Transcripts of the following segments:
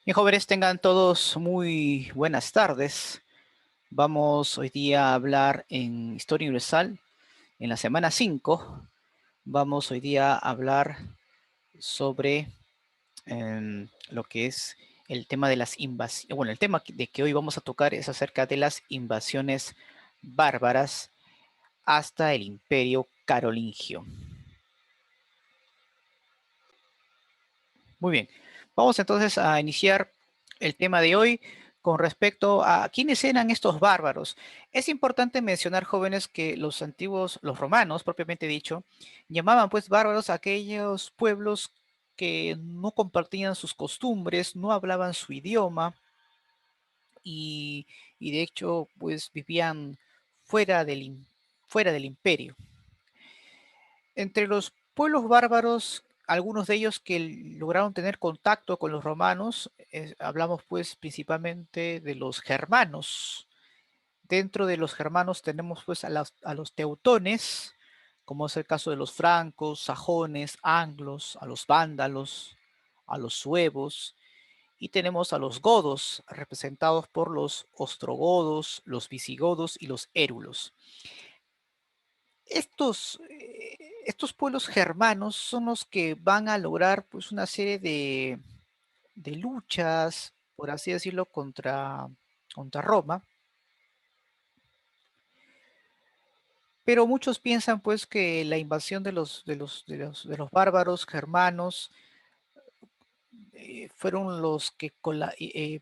Bien, jóvenes, tengan todos muy buenas tardes. Vamos hoy día a hablar en Historia Universal, en la semana 5. Vamos hoy día a hablar sobre lo que es el tema de las invasiones. Bueno, el tema de que hoy vamos a tocar es acerca de las invasiones bárbaras hasta el Imperio Carolingio. Muy bien, vamos entonces a iniciar el tema de hoy con respecto a quiénes eran estos bárbaros. Es importante mencionar, jóvenes, que los antiguos, los romanos, propiamente dicho, llamaban pues bárbaros a aquellos pueblos que no compartían sus costumbres, no hablaban su idioma y, y de hecho pues vivían fuera fuera del imperio. Entre los pueblos bárbaros, algunos de ellos que lograron tener contacto con los romanos, hablamos pues principalmente de los germanos. Dentro de los germanos tenemos pues a los teutones, como es el caso de los francos, sajones, anglos, a los vándalos, a los suevos, y tenemos a los godos, representados por los ostrogodos, los visigodos y los érulos. Estos pueblos germanos son los que van a lograr pues una serie de luchas, por así decirlo, contra Roma, pero muchos piensan pues que la invasión de los bárbaros germanos fueron los que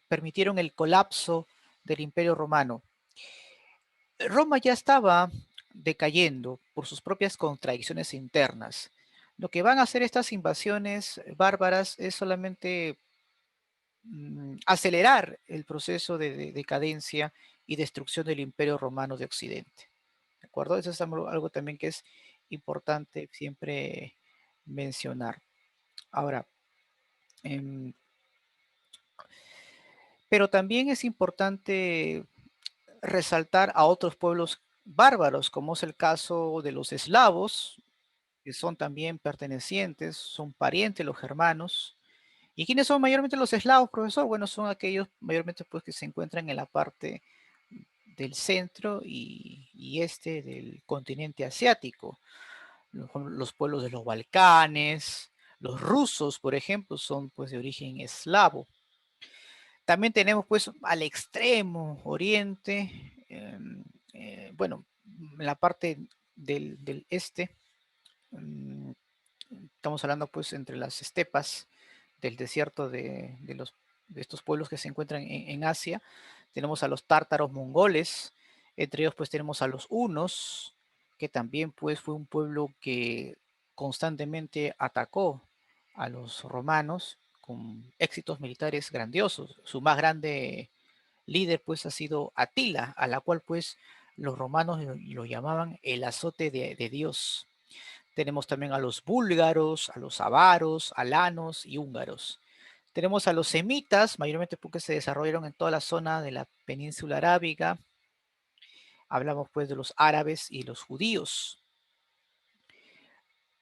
permitieron el colapso del Imperio Romano. Roma ya estaba decayendo por sus propias contradicciones internas. Lo que van a hacer estas invasiones bárbaras es solamente acelerar el proceso de decadencia y destrucción del Imperio Romano de Occidente. ¿De acuerdo? Eso es algo también que es importante siempre mencionar. Ahora, em, pero también es importante resaltar a otros pueblos bárbaros, como es el caso de los eslavos, que son también pertenecientes, son parientes de los germanos. ¿Y quiénes son mayormente los eslavos, profesor? Bueno, son aquellos mayormente pues que se encuentran en la parte del centro y este del continente asiático. Los pueblos de los Balcanes, los rusos, por ejemplo, son pues de origen eslavo. También tenemos pues al extremo oriente, bueno, en la parte del este, mm, estamos hablando pues entre las estepas del desierto de estos pueblos que se encuentran en Asia. Tenemos a los tártaros mongoles, entre ellos pues tenemos a los hunos, que también pues fue un pueblo que constantemente atacó a los romanos con éxitos militares grandiosos. Su más grande líder pues ha sido Atila, a la cual pues los romanos lo llamaban el azote de Dios. Tenemos también a los búlgaros, a los avaros, alanos y húngaros. Tenemos a los semitas, mayormente porque se desarrollaron en toda la zona de la península arábiga. Hablamos pues de los árabes y los judíos.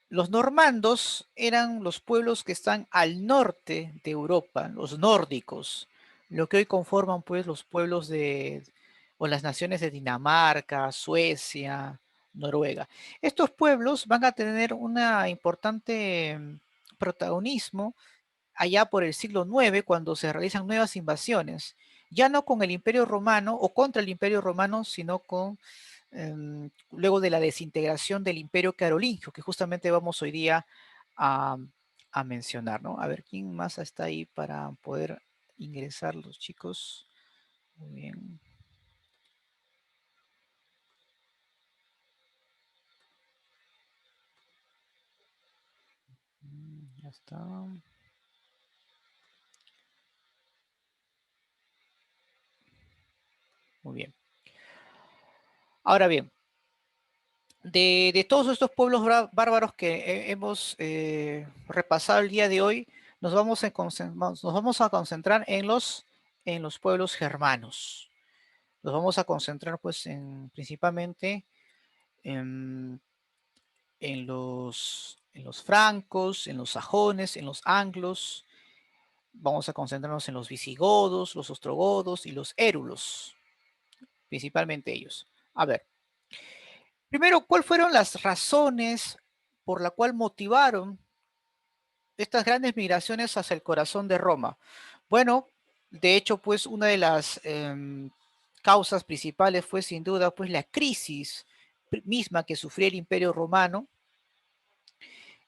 Los normandos eran los pueblos que están al norte de Europa, los nórdicos, lo que hoy conforman pues los pueblos o las naciones de Dinamarca, Suecia, Noruega. Estos pueblos van a tener una importante protagonismo allá por el siglo IX, cuando se realizan nuevas invasiones, ya no con el Imperio Romano o contra el Imperio Romano, sino luego de la desintegración del Imperio Carolingio, que justamente vamos hoy día a, a mencionar, ¿no? A ver, ¿quién más está ahí para poder ingresar los chicos? Muy bien. Ya está. Muy bien. Ahora bien, de todos estos pueblos bárbaros que hemos repasado el día de hoy, nos vamos a concentrar en los pueblos germanos. Nos vamos a concentrar pues principalmente en, en los francos, en los sajones, en los anglos. Vamos a concentrarnos en los visigodos, los ostrogodos y los érulos, principalmente ellos. A ver, primero, ¿cuáles fueron las razones por la cual motivaron estas grandes migraciones hacia el corazón de Roma? Bueno, de hecho, pues una de las causas principales fue sin duda pues la crisis misma que sufría el Imperio Romano,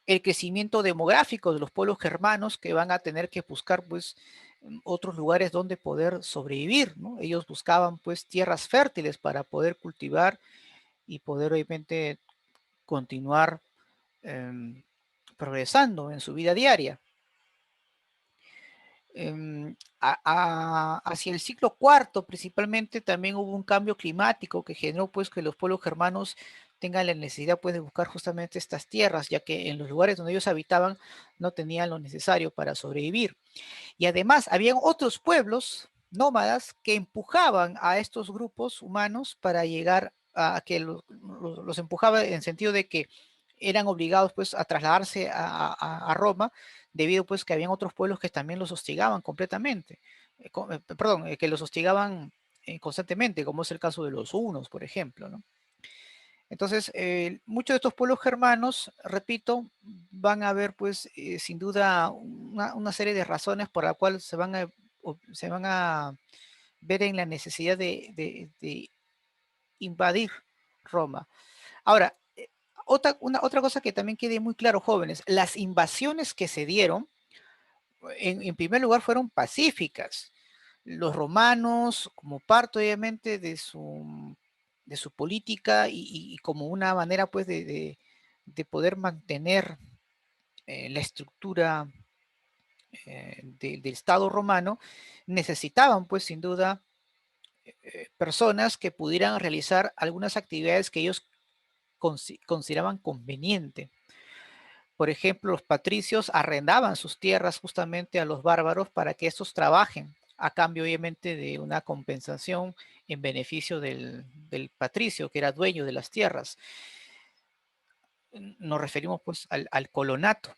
el crecimiento demográfico de los pueblos germanos que van a tener que buscar pues otros lugares donde poder sobrevivir, ¿no? Ellos buscaban pues tierras fértiles para poder cultivar y poder obviamente continuar eh, progresando en su vida diaria. Hacia el siglo cuarto principalmente también hubo un cambio climático que generó pues que los pueblos germanos tengan la necesidad pues de buscar justamente estas tierras, ya que en los lugares donde ellos habitaban no tenían lo necesario para sobrevivir. Y además habían otros pueblos nómadas que empujaban a estos grupos humanos para llegar a que los empujaba en sentido de que eran obligados pues a trasladarse a Roma debido pues que habían otros pueblos que también los hostigaban completamente, perdón, que los hostigaban constantemente, como es el caso de los hunos, por ejemplo, ¿no? Entonces, muchos de estos pueblos germanos, repito, van a ver, pues, sin duda, una serie de razones por la cual se van a ver en la necesidad de invadir Roma. Ahora, otra cosa que también quede muy claro, jóvenes, las invasiones que se dieron, en primer lugar, fueron pacíficas. Los romanos, como parte obviamente de su política y como una manera pues de poder mantener la estructura del Estado romano, necesitaban pues sin duda personas que pudieran realizar algunas actividades que ellos consideraban conveniente. Por ejemplo, los patricios arrendaban sus tierras justamente a los bárbaros para que estos trabajen, a cambio obviamente de una compensación en beneficio del patricio, que era dueño de las tierras. Nos referimos pues al colonato.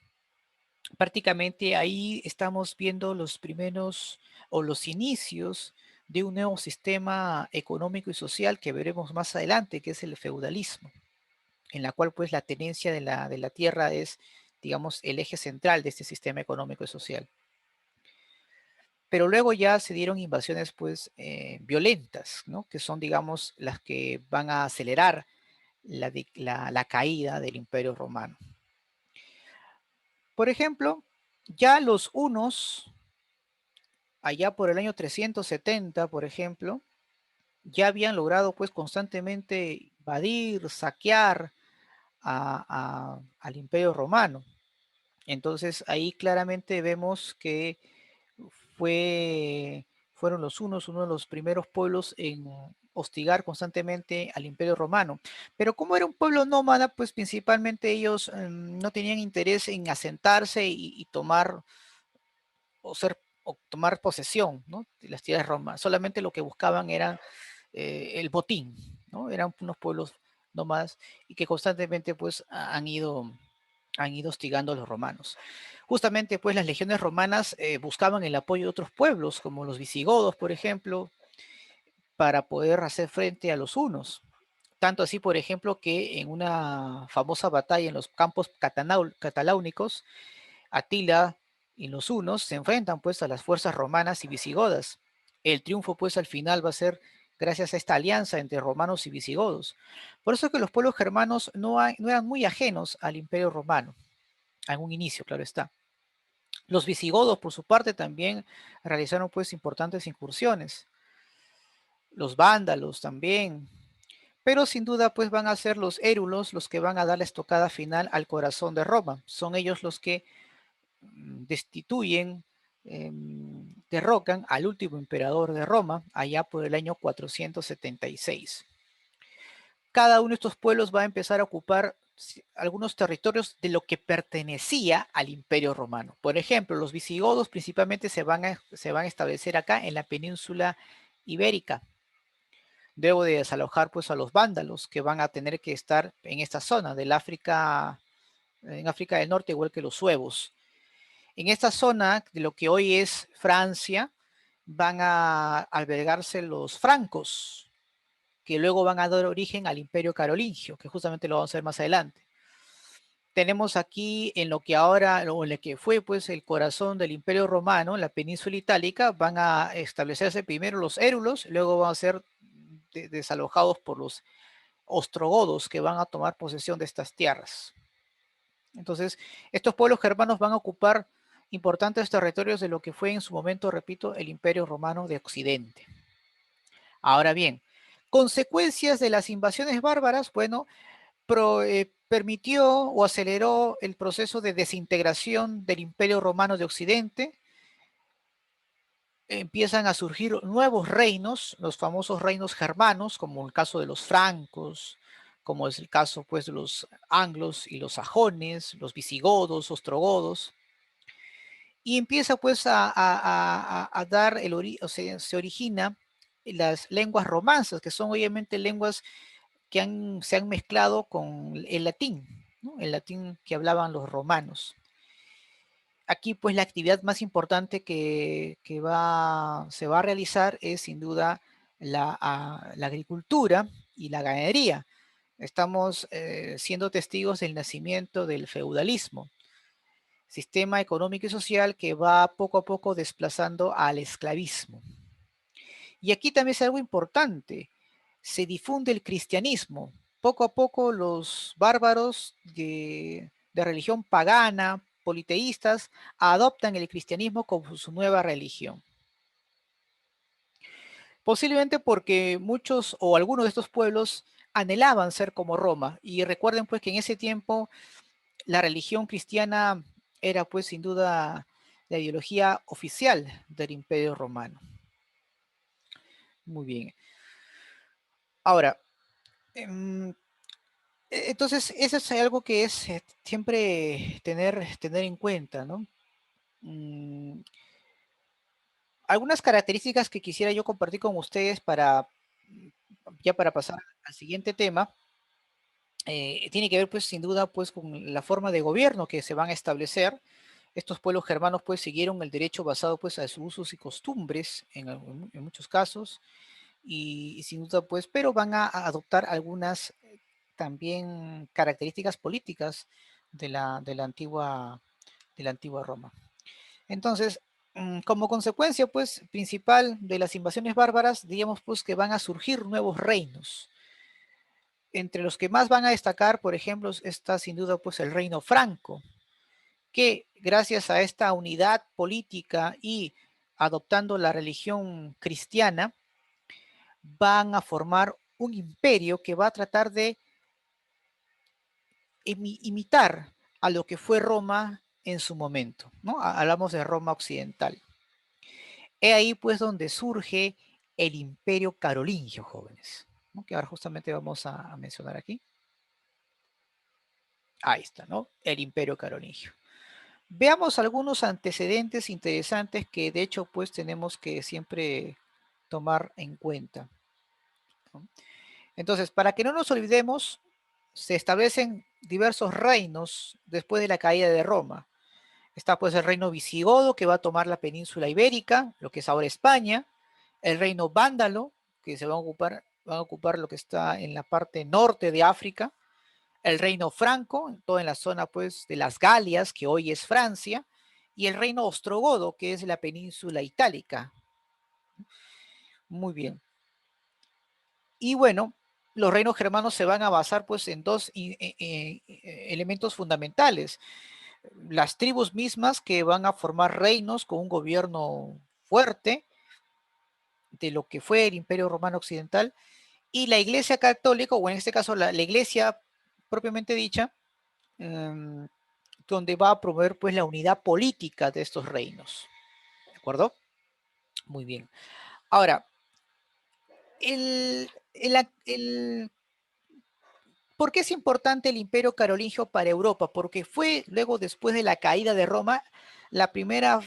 Prácticamente ahí estamos viendo los primeros o los inicios de un nuevo sistema económico y social que veremos más adelante, que es el feudalismo, en la cual pues la tenencia de la tierra es, digamos, el eje central de este sistema económico y social. Pero luego ya se dieron invasiones pues violentas, ¿no? Que son, digamos, las que van a acelerar la caída del Imperio Romano. Por ejemplo, ya los hunos, allá por el año 370, por ejemplo, ya habían logrado pues constantemente invadir, saquear al Imperio Romano. Entonces ahí claramente vemos que fueron los hunos uno de los primeros pueblos en hostigar constantemente al Imperio Romano. Pero como era un pueblo nómada, pues principalmente ellos no tenían interés en asentarse y tomar o tomar posesión, ¿no? De las tierras de Roma. Solamente lo que buscaban era el botín, ¿no? Eran unos pueblos nómadas y que constantemente pues han ido hostigando a los romanos. Justamente pues las legiones romanas buscaban el apoyo de otros pueblos, como los visigodos, por ejemplo, para poder hacer frente a los hunos. Tanto así, por ejemplo, que en una famosa batalla en los campos cataláunicos, Atila y los hunos se enfrentan pues a las fuerzas romanas y visigodas. El triunfo pues al final va a ser gracias a esta alianza entre romanos y visigodos. Por eso es que los pueblos germanos no eran muy ajenos al imperio romano, en un inicio, claro está. Los visigodos, por su parte, también realizaron pues importantes incursiones. Los vándalos también. Pero sin duda pues van a ser los érulos los que van a dar la estocada final al corazón de Roma. Son ellos los que destituyen, derrocan al último emperador de Roma allá por el año 476. Cada uno de estos pueblos va a empezar a ocupar algunos territorios de lo que pertenecía al Imperio Romano. Por ejemplo, los visigodos principalmente se van a establecer acá en la península ibérica. Debo de desalojar pues a los vándalos que van a tener que estar en esta zona del África, en África del Norte, igual que los suevos. En esta zona de lo que hoy es Francia, van a albergarse los francos, que luego van a dar origen al Imperio Carolingio, que justamente lo vamos a ver más adelante. Tenemos aquí en lo que ahora, o en lo que fue pues el corazón del Imperio Romano, la península itálica, van a establecerse primero los érulos, luego van a ser desalojados por los ostrogodos que van a tomar posesión de estas tierras. Entonces, estos pueblos germanos van a ocupar importantes territorios de lo que fue en su momento, repito, el Imperio Romano de Occidente. Ahora bien, consecuencias de las invasiones bárbaras, bueno, permitió o aceleró el proceso de desintegración del Imperio Romano de Occidente. Empiezan a surgir nuevos reinos, los famosos reinos germanos, como el caso de los francos, como es el caso pues de los anglos y los sajones, los visigodos, ostrogodos, y empieza pues a dar o sea, se origina las lenguas romances, que son obviamente lenguas que se han mezclado con el latín, ¿no? El latín que hablaban los romanos. Aquí pues la actividad más importante que se va a realizar es sin duda la agricultura y la ganadería. Estamos siendo testigos del nacimiento del feudalismo, sistema económico y social que va poco a poco desplazando al esclavismo. Y aquí también es algo importante, se difunde el cristianismo. Poco a poco los bárbaros de religión pagana, politeístas, adoptan el cristianismo como su nueva religión. Posiblemente porque muchos o algunos de estos pueblos anhelaban ser como Roma. Y recuerden pues que en ese tiempo la religión cristiana era pues sin duda la ideología oficial del Imperio Romano. Muy bien. Ahora, em, entonces, eso es algo que es siempre tener en cuenta, ¿no? Mm, algunas características que quisiera yo compartir con ustedes ya para pasar al siguiente tema, tiene que ver, pues, sin duda, pues, con la forma de gobierno que se van a establecer. Estos pueblos germanos, pues, siguieron el derecho basado, pues, a sus usos y costumbres en muchos casos, y sin duda, pues, pero van a adoptar algunas también características políticas de la antigua Roma. Entonces, como consecuencia, pues, principal de las invasiones bárbaras, digamos, pues, que van a surgir nuevos reinos. Entre los que más van a destacar, por ejemplo, está sin duda, pues, el reino franco, que gracias a esta unidad política y adoptando la religión cristiana, van a formar un imperio que va a tratar de imitar a lo que fue Roma en su momento, ¿no? Hablamos de Roma occidental. He ahí pues donde surge el Imperio Carolingio, jóvenes, ¿no? Que ahora justamente vamos a mencionar aquí. Ahí está, ¿no? El Imperio Carolingio. Veamos algunos antecedentes interesantes que de hecho pues tenemos que siempre tomar en cuenta, ¿no? Entonces, para que no nos olvidemos, se establecen diversos reinos después de la caída de Roma. Está pues el reino visigodo que va a tomar la península ibérica, lo que es ahora España, el reino vándalo, que van a ocupar lo que está en la parte norte de África, el reino franco, todo en la zona pues de las Galias, que hoy es Francia, y el reino ostrogodo, que es la península itálica. Muy bien. Y bueno, los reinos germanos se van a basar pues en dos elementos fundamentales. Las tribus mismas que van a formar reinos con un gobierno fuerte de lo que fue el Imperio Romano Occidental, y la Iglesia Católica, o en este caso la Iglesia propiamente dicha, um, donde va a promover pues la unidad política de estos reinos. ¿De acuerdo? Muy bien. Ahora, el, el, el ¿por qué es importante el Imperio Carolingio para Europa? Porque fue luego, después de la caída de Roma, la primera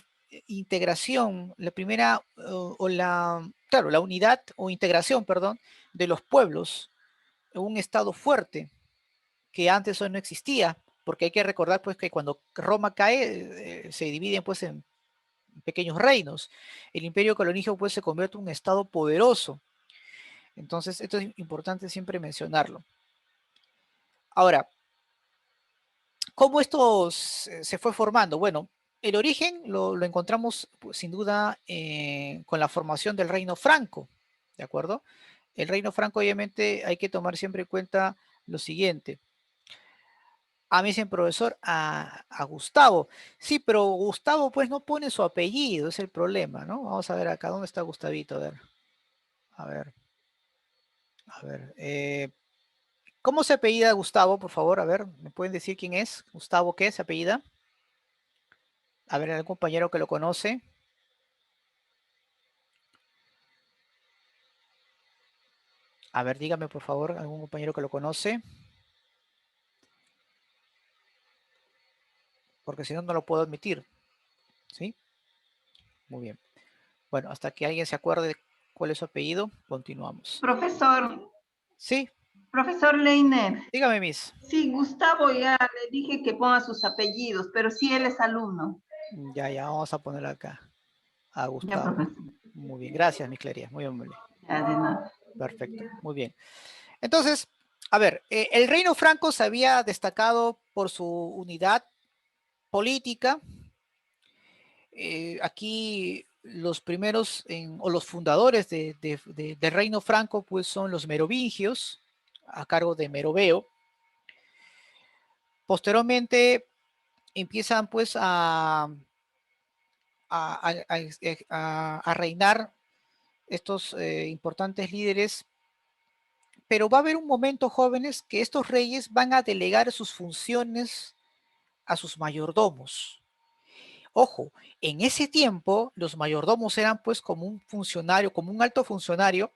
integración, la primera, claro, la unidad o integración, perdón, de los pueblos en un estado fuerte que antes hoy no existía. porque hay que recordar pues que cuando Roma cae, se dividen pues en pequeños reinos. El imperio colonigio pues se convierte en un estado poderoso. Entonces, esto es importante siempre mencionarlo. Ahora, ¿cómo esto se fue formando? Bueno, el origen lo encontramos pues, sin duda con la formación del reino franco, ¿de acuerdo? El reino franco obviamente hay que tomar siempre en cuenta lo siguiente. A mí dicen profesor, a Gustavo. Sí, pero Gustavo pues no pone su apellido, es el problema, ¿no? Vamos a ver acá, ¿dónde está Gustavito? A ver, a ver, a ver. ¿Cómo se apellida Gustavo, por favor? A ver, ¿me pueden decir quién es? Gustavo, ¿qué se apellida? A ver, algún compañero que lo conoce. A ver, dígame, por favor, algún compañero que lo conoce. Porque si no, no lo puedo admitir. ¿Sí? Muy bien. Bueno, hasta que alguien se acuerde de cuál es su apellido, continuamos. Profesor, Sí, profesor Leiner. dígame, Miss. Sí, Gustavo ya le dije que ponga sus apellidos, pero sí él es alumno. Ya, ya, vamos a poner acá a Ya, Gustavo. profesor. Muy bien, gracias, Miss Cleria, muy amable. Ya, de nada. Perfecto, muy bien. Entonces, a ver, el reino franco se había destacado por su unidad política. Aquí los primeros o los fundadores del reino franco pues son los merovingios a cargo de Meroveo. Posteriormente empiezan pues a reinar estos importantes líderes, pero va a haber un momento, jóvenes, que estos reyes van a delegar sus funciones a sus mayordomos. Ojo, en ese tiempo los mayordomos eran pues como un funcionario, como un alto funcionario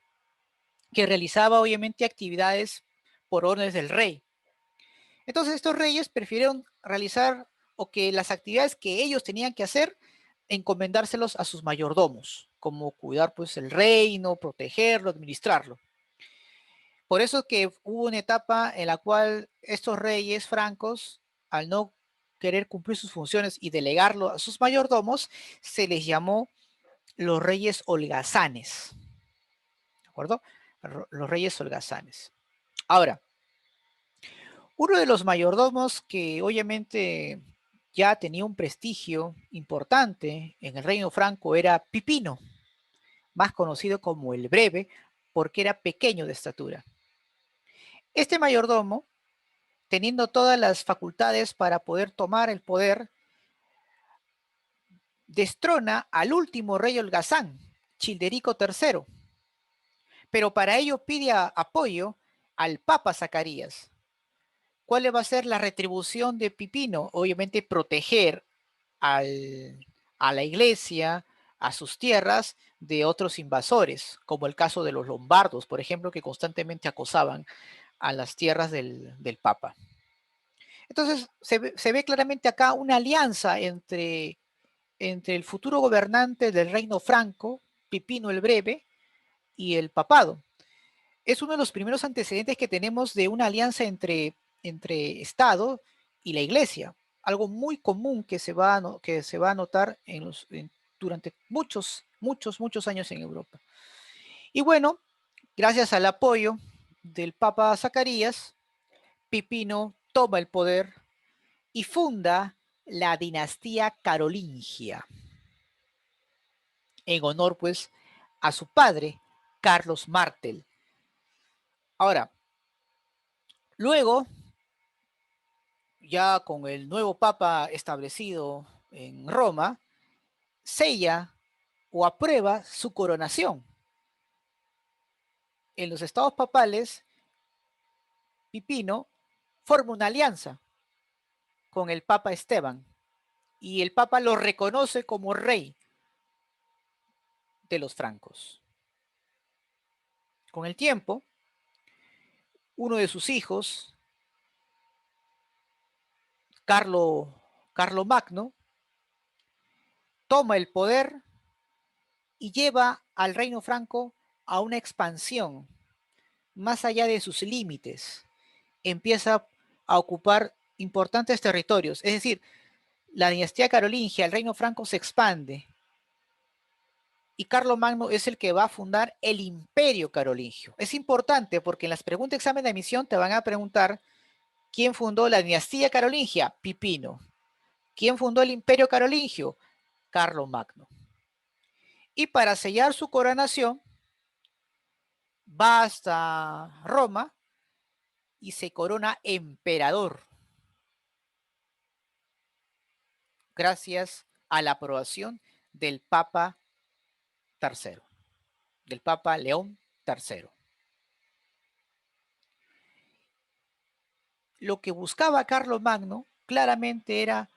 que realizaba obviamente actividades por órdenes del rey. Entonces estos reyes prefirieron realizar o que las actividades que ellos tenían que hacer, encomendárselos a sus mayordomos, como cuidar pues el reino, protegerlo, administrarlo. Por eso es que hubo una etapa en la cual estos reyes francos, al no querer cumplir sus funciones y delegarlo a sus mayordomos, se les llamó los reyes holgazanes. ¿De acuerdo? Los reyes holgazanes. Ahora, uno de los mayordomos que obviamente ya tenía un prestigio importante en el reino franco era Pipino, más conocido como el Breve, porque era pequeño de estatura. Este mayordomo, teniendo todas las facultades para poder tomar el poder, destrona al último rey holgazán, Childerico III, pero para ello pide apoyo al Papa Zacarías. ¿Cuál va a ser la retribución de Pipino? Obviamente proteger a la iglesia, a sus tierras, de otros invasores, como el caso de los lombardos, por ejemplo, que constantemente acosaban a las tierras del Papa. Entonces, se ve claramente acá una alianza entre el futuro gobernante del reino franco, Pipino el Breve, y el papado. Es uno de los primeros antecedentes que tenemos de una alianza entre Estado y la Iglesia, algo muy común que se va a notar durante muchos años en Europa. Y bueno, gracias al apoyo del Papa Zacarías, Pipino toma el poder y funda la dinastía carolingia, en honor pues a su padre, Carlos Martel. Ahora, luego, ya con el nuevo papa establecido en Roma, sella o aprueba su coronación. En los estados papales, Pipino forma una alianza con el papa Esteban y el papa lo reconoce como rey de los francos. Con el tiempo, uno de sus hijos, Carlo Magno, toma el poder y lleva al reino franco a una expansión más allá de sus límites. Empieza a ocupar importantes territorios. Es decir, la dinastía carolingia, el reino franco se expande y Carlomagno es el que va a fundar el imperio carolingio. Es importante porque en las preguntas de examen de admisión te van a preguntar quién fundó la dinastía carolingia, Pipino. ¿Quién fundó el imperio carolingio? Carlomagno. Y para sellar su coronación, va hasta Roma y se corona emperador, gracias a la aprobación del Papa III, del Papa León III. Lo que buscaba Carlomagno claramente era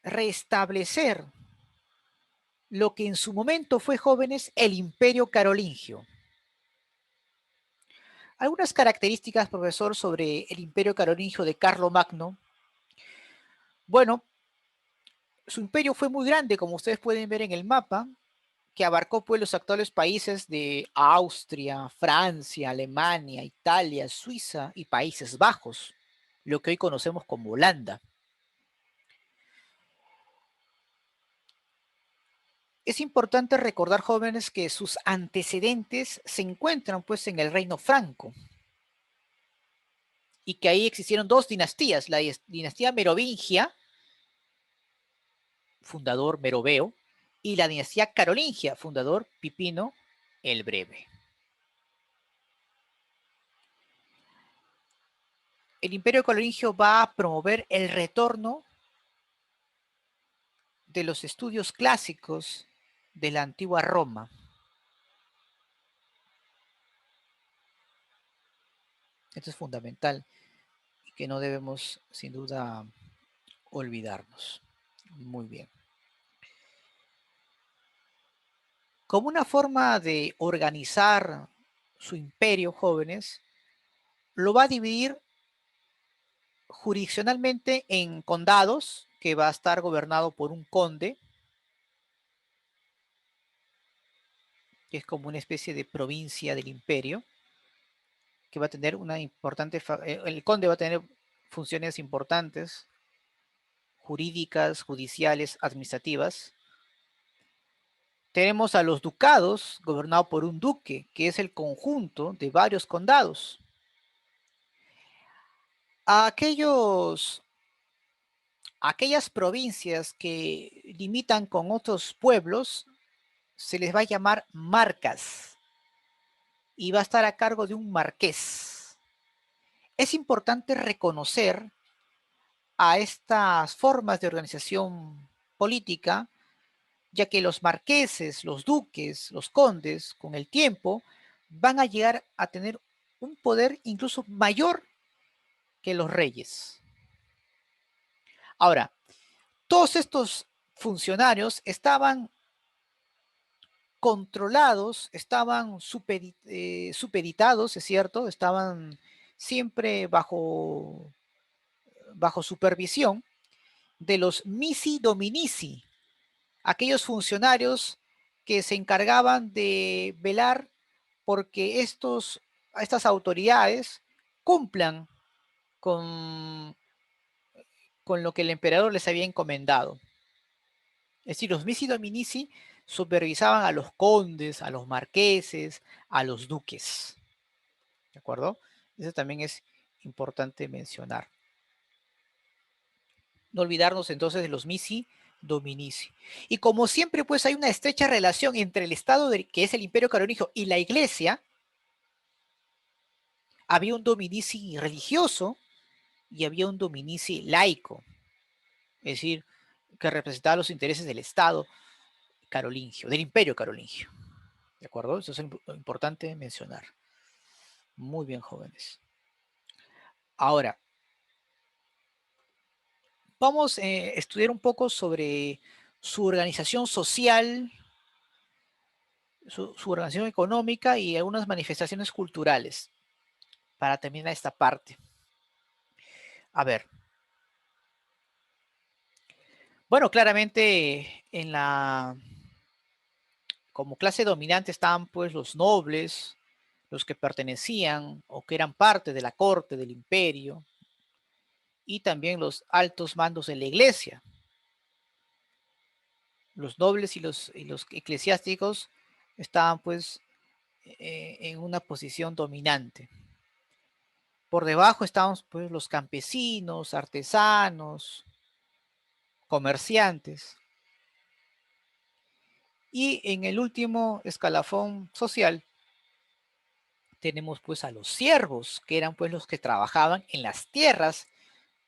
restablecer lo que en su momento fue, jóvenes, el imperio carolingio. Algunas características, profesor, sobre el imperio carolingio de Carlomagno. Bueno, su imperio fue muy grande, como ustedes pueden ver en el mapa, que abarcó pues los actuales países de Austria, Francia, Alemania, Italia, Suiza y Países Bajos, lo que hoy conocemos como Holanda. Es importante recordar, jóvenes, que sus antecedentes se encuentran pues en el reino franco y que ahí existieron dos dinastías, la dinastía merovingia, fundador Meroveo, y la dinastía carolingia, fundador Pipino el Breve. El imperio carolingio va a promover el retorno de los estudios clásicos de la antigua Roma. Esto es fundamental y que no debemos, sin duda, olvidarnos. Muy bien. Como una forma de organizar su imperio, jóvenes, lo va a dividir jurisdiccionalmente en condados, que va a estar gobernado por un conde, que es como una especie de provincia del imperio, que va a tener una importante, el conde va a tener funciones importantes, jurídicas, judiciales, administrativas. Tenemos a los ducados, gobernados por un duque, que es el conjunto de varios condados. A aquellas provincias que limitan con otros pueblos se les va a llamar marcas y va a estar a cargo de un marqués. Es importante reconocer a estas formas de organización política, ya que los marqueses, los duques, los condes, con el tiempo, van a llegar a tener un poder incluso mayor que los reyes. Ahora, todos estos funcionarios estaban controlados, estaban supeditados, es cierto, estaban siempre bajo supervisión de los missi dominici, aquellos funcionarios que se encargaban de velar porque estas autoridades cumplan con, con lo que el emperador les había encomendado. Es decir, los missi dominici supervisaban a los condes, a los marqueses, a los duques. ¿De acuerdo? Eso también es importante mencionar. No olvidarnos entonces de los missi dominici. Y como siempre, pues hay una estrecha relación entre el Estado, que es el Imperio Carolingio, y la Iglesia. Había un dominici religioso y había un dominici laico, es decir, que representaba los intereses del Estado carolingio, del Imperio Carolingio. ¿De acuerdo? Eso es importante mencionar. Muy bien, jóvenes. Ahora, vamos a estudiar un poco sobre su organización social, su organización económica y algunas manifestaciones culturales para terminar esta parte. A ver. Bueno, claramente como clase dominante estaban pues los nobles, los que pertenecían o que eran parte de la corte del imperio, y también los altos mandos de la iglesia. Los nobles y los eclesiásticos estaban pues en una posición dominante. Por debajo estaban pues los campesinos, artesanos, comerciantes. Y en el último escalafón social tenemos pues a los siervos, que eran pues los que trabajaban en las tierras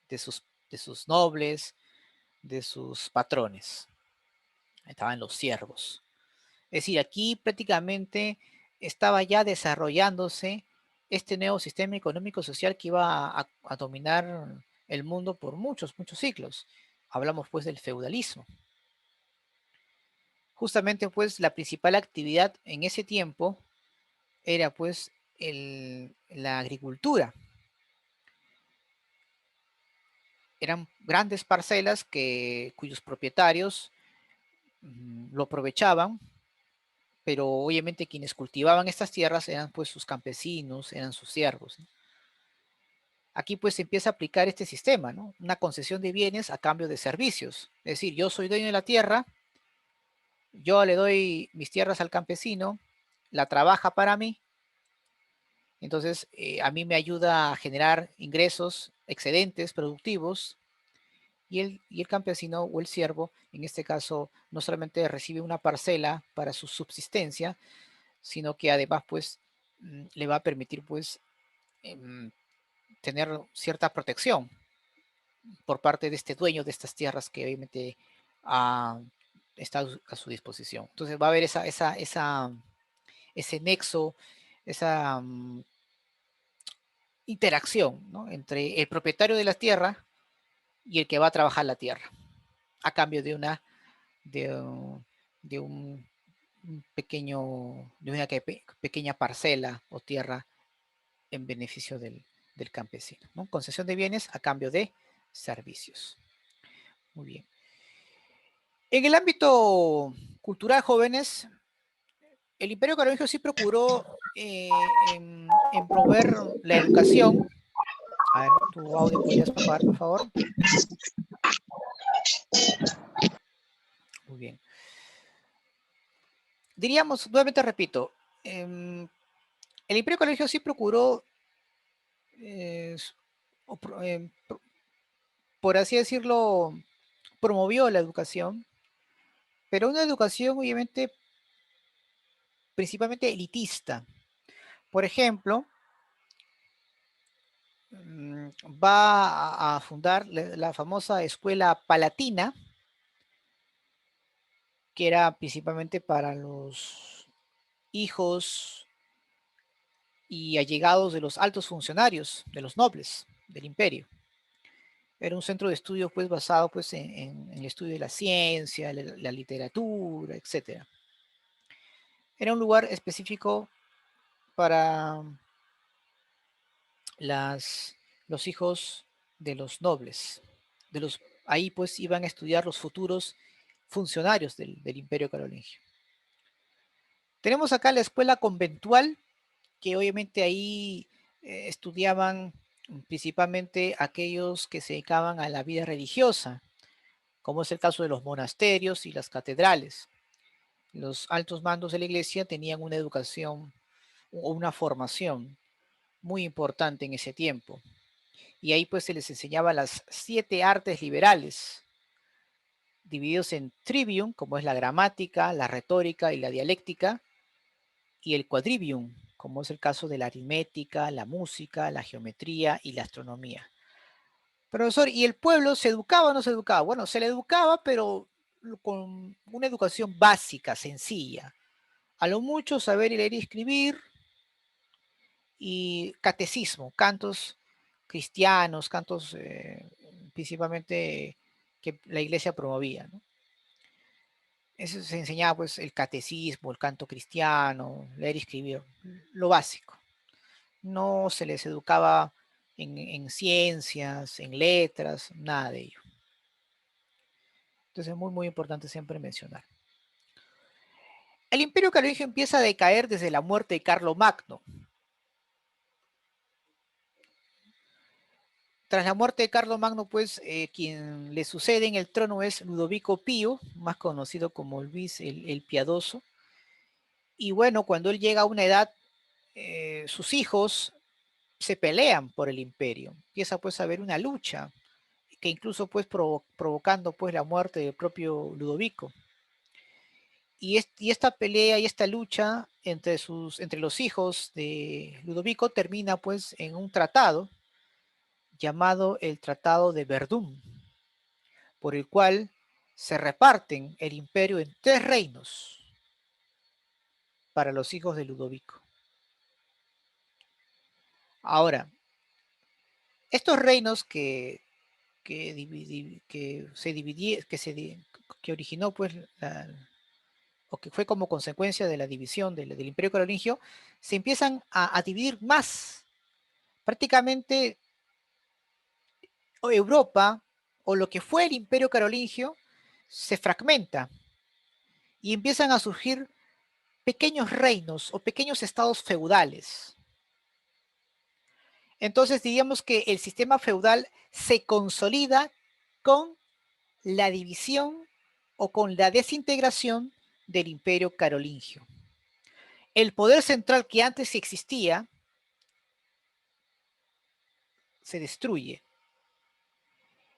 de sus nobles, de sus patrones. Estaban los siervos. Es decir, aquí prácticamente estaba ya desarrollándose este nuevo sistema económico social que iba a dominar el mundo por muchos, muchos siglos. Hablamos pues del feudalismo. Justamente pues la principal actividad en ese tiempo era pues la agricultura. Eran grandes parcelas cuyos propietarios lo aprovechaban, pero obviamente quienes cultivaban estas tierras eran pues sus campesinos, eran sus siervos, ¿no? Aquí pues se empieza a aplicar este sistema, ¿no? Una concesión de bienes a cambio de servicios. Es decir, yo soy dueño de la tierra, yo le doy mis tierras al campesino, la trabaja para mí, entonces a mí me ayuda a generar ingresos excedentes, productivos, y el campesino o el siervo, en este caso, no solamente recibe una parcela para su subsistencia, sino que además pues le va a permitir pues em, tener cierta protección por parte de este dueño de estas tierras que obviamente ah, está a su disposición. Entonces va a haber ese nexo, esa interacción, ¿no? Entre el propietario de la tierra y el que va a trabajar la tierra, a cambio de, de un pequeño, de una pequeña parcela o tierra en beneficio del campesino, ¿no? Concesión de bienes a cambio de servicios. Muy bien. En el ámbito cultural, jóvenes, el Imperio Carolingio sí procuró en promover la educación. A ver, tu audio podrías apagar, por favor. Muy bien. Diríamos, nuevamente repito, el Imperio Carolingio sí procuró, eh, por así decirlo, promovió la educación, pero una educación obviamente principalmente elitista. Por ejemplo, va a fundar la famosa escuela palatina, que era principalmente para los hijos y allegados de los altos funcionarios, de los nobles del imperio. Era un centro de estudio pues basado pues en el estudio de la ciencia, la literatura, etc. Era un lugar específico para las, los hijos de los nobles. Ahí pues iban a estudiar los futuros funcionarios del Imperio Carolingio. Tenemos acá la escuela conventual, que obviamente ahí estudiaban principalmente aquellos que se dedicaban a la vida religiosa, como es el caso de los monasterios y las catedrales. Los altos mandos de la iglesia tenían una educación o una formación muy importante en ese tiempo. Y ahí pues se les enseñaba las 7 artes liberales, divididos en trivium, como es la gramática, la retórica y la dialéctica, y el quadrivium, como es el caso de la aritmética, la música, la geometría y la astronomía. Profesor, ¿y el pueblo se educaba o no se educaba? Bueno, se le educaba, pero con una educación básica, sencilla. A lo mucho saber leer y escribir y catecismo, cantos cristianos, cantos principalmente que la iglesia promovía, ¿no? Eso se enseñaba pues el catecismo, el canto cristiano, leer y escribir, lo básico. No se les educaba en ciencias, en letras, nada de ello. Entonces es muy, muy importante siempre mencionar. El imperio carolingio empieza a decaer desde la muerte de Carlomagno. Tras la muerte de Carlomagno, pues, quien le sucede en el trono es Ludovico Pío, más conocido como Luis el Piadoso. Y bueno, cuando él llega a una edad, sus hijos se pelean por el imperio. Empieza pues a haber una lucha que incluso pues provocando pues la muerte del propio Ludovico. Y esta pelea y esta lucha entre los hijos de Ludovico termina pues en un tratado llamado el Tratado de Verdún, por el cual se reparten el imperio en 3 reinos para los hijos de Ludovico. Ahora, estos reinos que se dividí, que originó pues o que fue como consecuencia de la división del Imperio Carolingio, se empiezan a dividir más. Prácticamente Europa o lo que fue el Imperio Carolingio se fragmenta y empiezan a surgir pequeños reinos o pequeños estados feudales. Entonces diríamos que el sistema feudal se consolida con la división o con la desintegración del Imperio Carolingio. El poder central que antes existía se destruye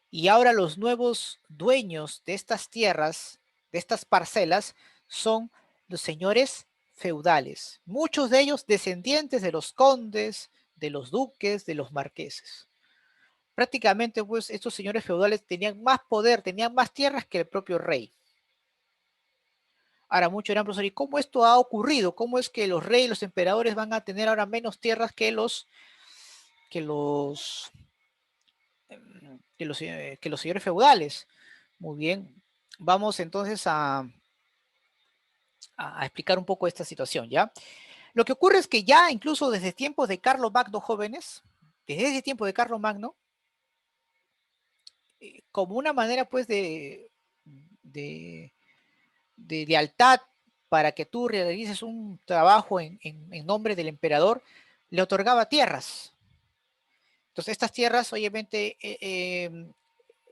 y ahora los nuevos dueños de estas tierras, de estas parcelas, son los señores feudales, muchos de ellos descendientes de los condes, de los duques, de los marqueses. Prácticamente, pues, estos señores feudales tenían más poder, tenían más tierras que el propio rey. Ahora, muchos dirán, profesor, ¿y cómo esto ha ocurrido? ¿Cómo es que los reyes, los emperadores van a tener ahora menos tierras que los, que los señores feudales? Muy bien, vamos entonces a explicar un poco esta situación, ¿ya? Lo que ocurre es que ya incluso desde tiempos de Carlos Magno jóvenes, desde ese tiempo de Carlos Magno, como una manera pues de, de lealtad para que tú realices un trabajo en nombre del emperador, le otorgaba tierras. Entonces estas tierras obviamente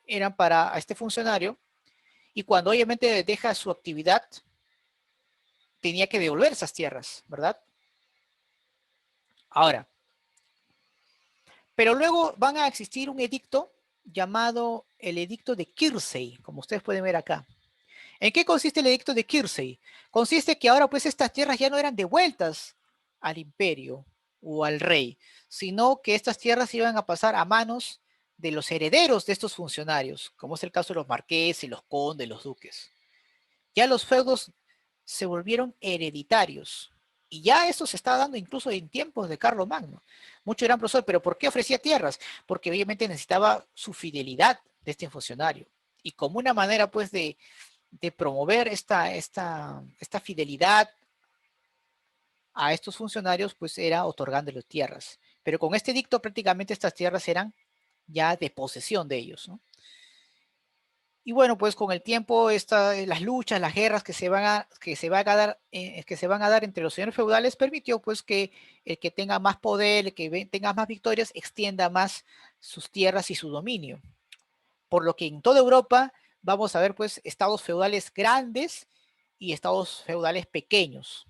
eran para este funcionario y cuando obviamente deja su actividad, tenía que devolver esas tierras, ¿verdad? Ahora, pero luego van a existir un edicto llamado el edicto de Kirsey, como ustedes pueden ver acá. ¿En qué consiste el edicto de Kirsey? Consiste que ahora pues estas tierras ya no eran devueltas al imperio o al rey, sino que estas tierras iban a pasar a manos de los herederos de estos funcionarios, como es el caso de los marqueses, los condes, los duques. Ya los feudos se volvieron hereditarios. Y ya esto se está dando incluso en tiempos de Carlomagno. Muchos dirán, profesor, pero ¿por qué ofrecía tierras? Porque obviamente necesitaba su fidelidad de este funcionario. Y como una manera pues de promover esta fidelidad a estos funcionarios, pues era otorgándoles tierras. Pero con este dicto prácticamente estas tierras eran ya de posesión de ellos, ¿no? Y bueno, pues con el tiempo las luchas, las guerras que se van a dar entre los señores feudales permitió pues que el que tenga más poder, el que tenga más victorias, extienda más sus tierras y su dominio. Por lo que en toda Europa vamos a ver pues estados feudales grandes y estados feudales pequeños.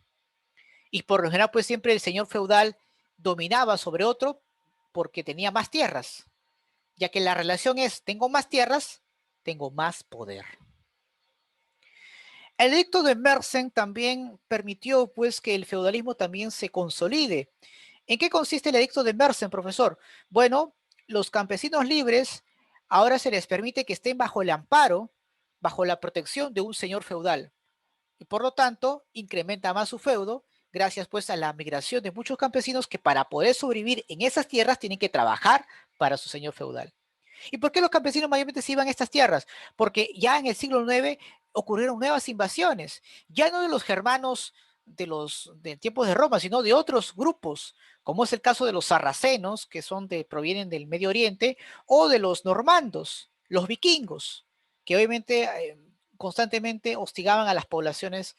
Y por lo general pues siempre el señor feudal dominaba sobre otro porque tenía más tierras, ya que la relación es, tengo más tierras, tengo más poder. El edicto de Mersenne también permitió pues que el feudalismo también se consolide. ¿En qué consiste el edicto de Mersenne, profesor? Bueno, los campesinos libres ahora se les permite que estén bajo el amparo, bajo la protección de un señor feudal. Y por lo tanto, incrementa más su feudo gracias pues a la migración de muchos campesinos que para poder sobrevivir en esas tierras tienen que trabajar para su señor feudal. ¿Y por qué los campesinos mayormente se iban a estas tierras? Porque ya en el siglo IX ocurrieron nuevas invasiones, ya no de los germanos de tiempos de Roma, sino de otros grupos, como es el caso de los sarracenos, que provienen del Medio Oriente, o de los normandos, los vikingos, que obviamente constantemente hostigaban a las poblaciones